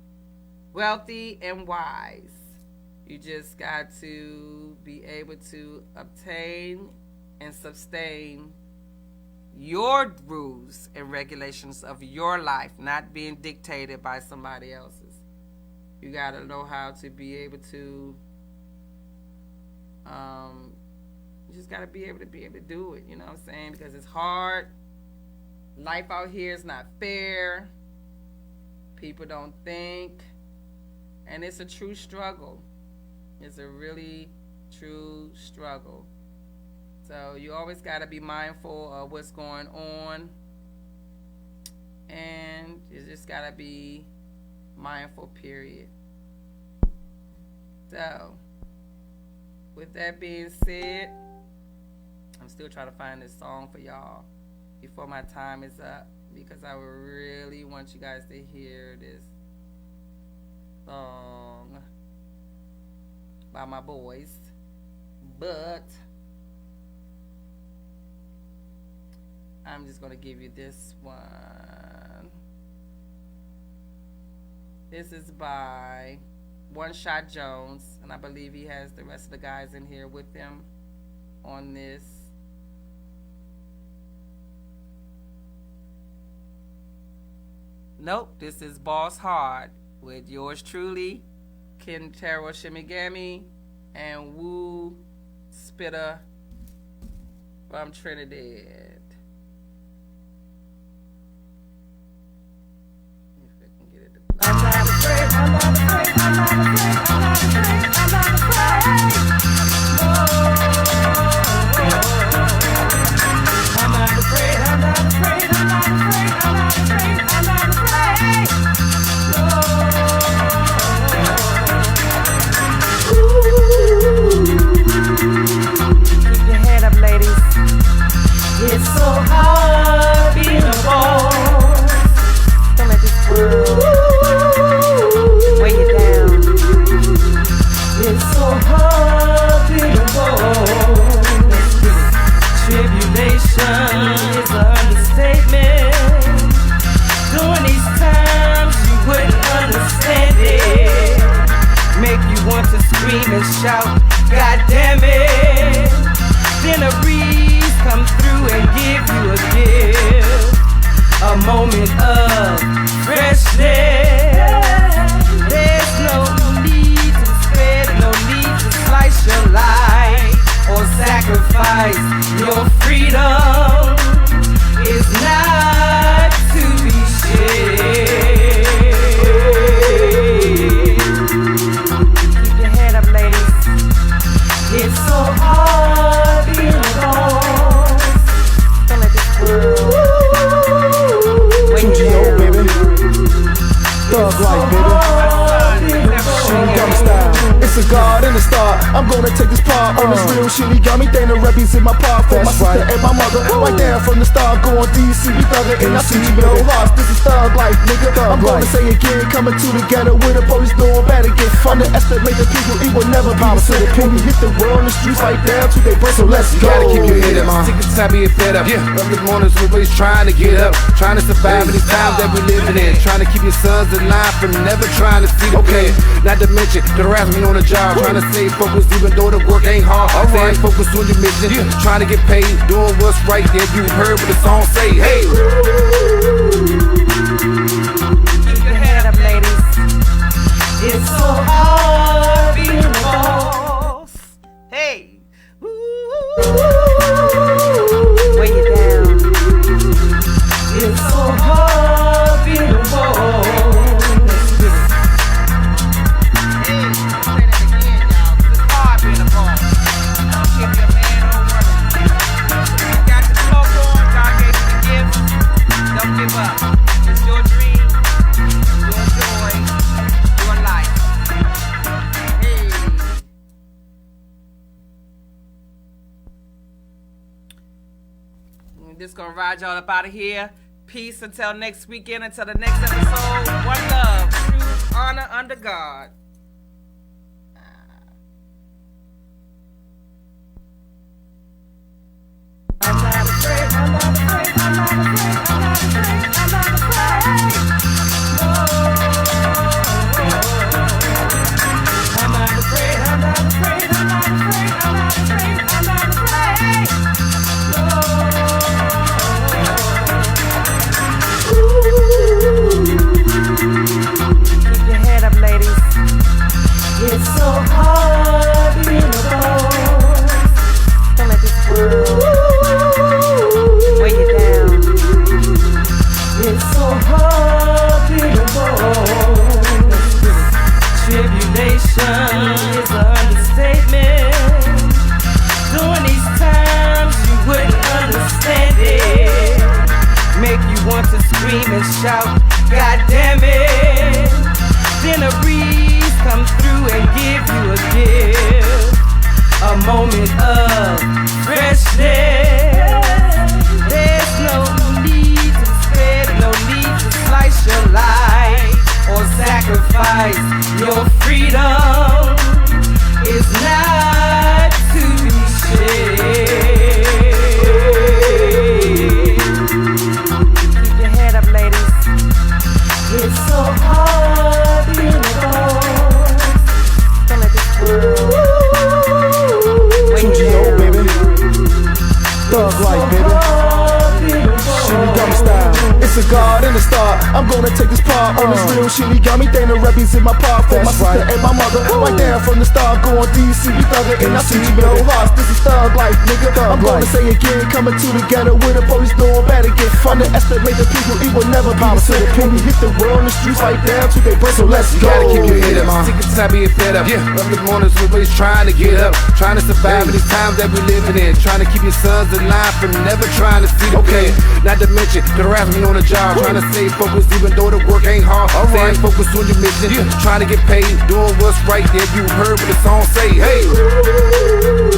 wealthy, and wise. You just got to be able to obtain and sustain your rules and regulations of your life, not being dictated by somebody else's. You got to know how to be able to, you just got to be able to do it, you know what I'm saying? Because it's hard. Life out here is not fair. People don't think. And it's a true struggle. It's a really true struggle. So you always got to be mindful of what's going on. And you just got to be mindful, period. So, with that being said, I'm still trying to find this song for y'all before my time is up, because I really want you guys to hear this song by my boys. But I'm just going to give you this one. This is by One Shot Jones, and I believe he has the rest of the guys in here with him on this. Nope, this is Boss Hard with yours truly, Kentaro Shimigami and Wu Spitter from Trinidad. I'm not afraid, I'm not afraid, I'm not afraid, I'm not afraid, I'm not afraid. I'm not afraid, I'm not afraid, I'm not afraid, I'm not afraid, I'm not afraid. Ooh. moment of freshness. There's no need to spread, no need to slice your life or sacrifice your freedom. It's not to be shared. Keep your head up, ladies. It's so hard being a boss. Don't let this world weigh you down. baby. Thug life, baby. Shinigami style. It's a god and a star. I'm gonna take this part on this real Shinigami thing. The reppies in my part for my sister and my mother. Right there from the start, going DC, we thuggin', and I see you no hearts. This is thug life, nigga. I'm gonna say again, coming to the ghetto with the police doing better. Get underestimate the people, it will never be the same. When we hit the world in the streets right down to their break, so let's go. Gotta keep your head up, sick and tired being fed up. Early mornings, everybody's trying to get up, trying to survive in these times that we living in, trying to keep your sons alive from never trying to see the pain. Not to mention the harassment on the job, trying to stay focused even though the work ain't hard. Staying focused on your mission, trying to get paid, doing what's right. Yeah, you heard what the song say. Hey, keep your head up, ladies. It's so hard being a boss. Hey, weigh you down. It's so hard being a boss. Hey, say that again, y'all. It's hard being a boss. Don't give your man no running. You got the smoke on. God gave you the gift. Don't give up. It's your dream, your joy, your life. Hey. I'm just gonna ride y'all up out of here. Peace until next weekend, until the next episode. One love, truth, honor under God. I'm not afraid, I'm not afraid, I'm not afraid, I'm not afraid, I'm not afraid. No. I'm not afraid, I'm not afraid, I'm not afraid, I'm not afraid, I'm not afraid. No. Keep your head up, ladies. It's so hard being a boss. Don't let this world weigh you down. It's so hard being a boss. Tribulation is an understatement. During these times you wouldn't understand it. Make you want to scream and shout, God damn it. Then a breeze come through and give you a gift. A moment of freshness. There's no need to spread, no need to slice your life or sacrifice your freedom. It's not to be shared. Keep your head up, ladies. It's so hard being a boss. Don't let this world weigh you down. baby. Thug life, baby. Shinigami style. It's a god and a star. I'm gonna take this part on this real Shinigami thing. The reppies in my part for my sister and my mother. Right there from the start, going DC, we thuggin', and I see you no hearts. This is thug life, nigga. I'm gonna say again, coming to the ghetto with the police doing better. Get underestimate the people, it will never be the same. When we hit the world in the streets right down to their break, so let's go. gotta keep your head up, sick and tired being fed up. Early mornings, everybody's trying to get up, trying to survive in these times that we living in, trying to keep your sons alive from never trying to see the pain. Not to mention the harassment on the job, trying to stay focused even though the work ain't hard. Staying focused on your mission, trying to get paid, doing what's right. Yeah, you heard what the song say. Hey.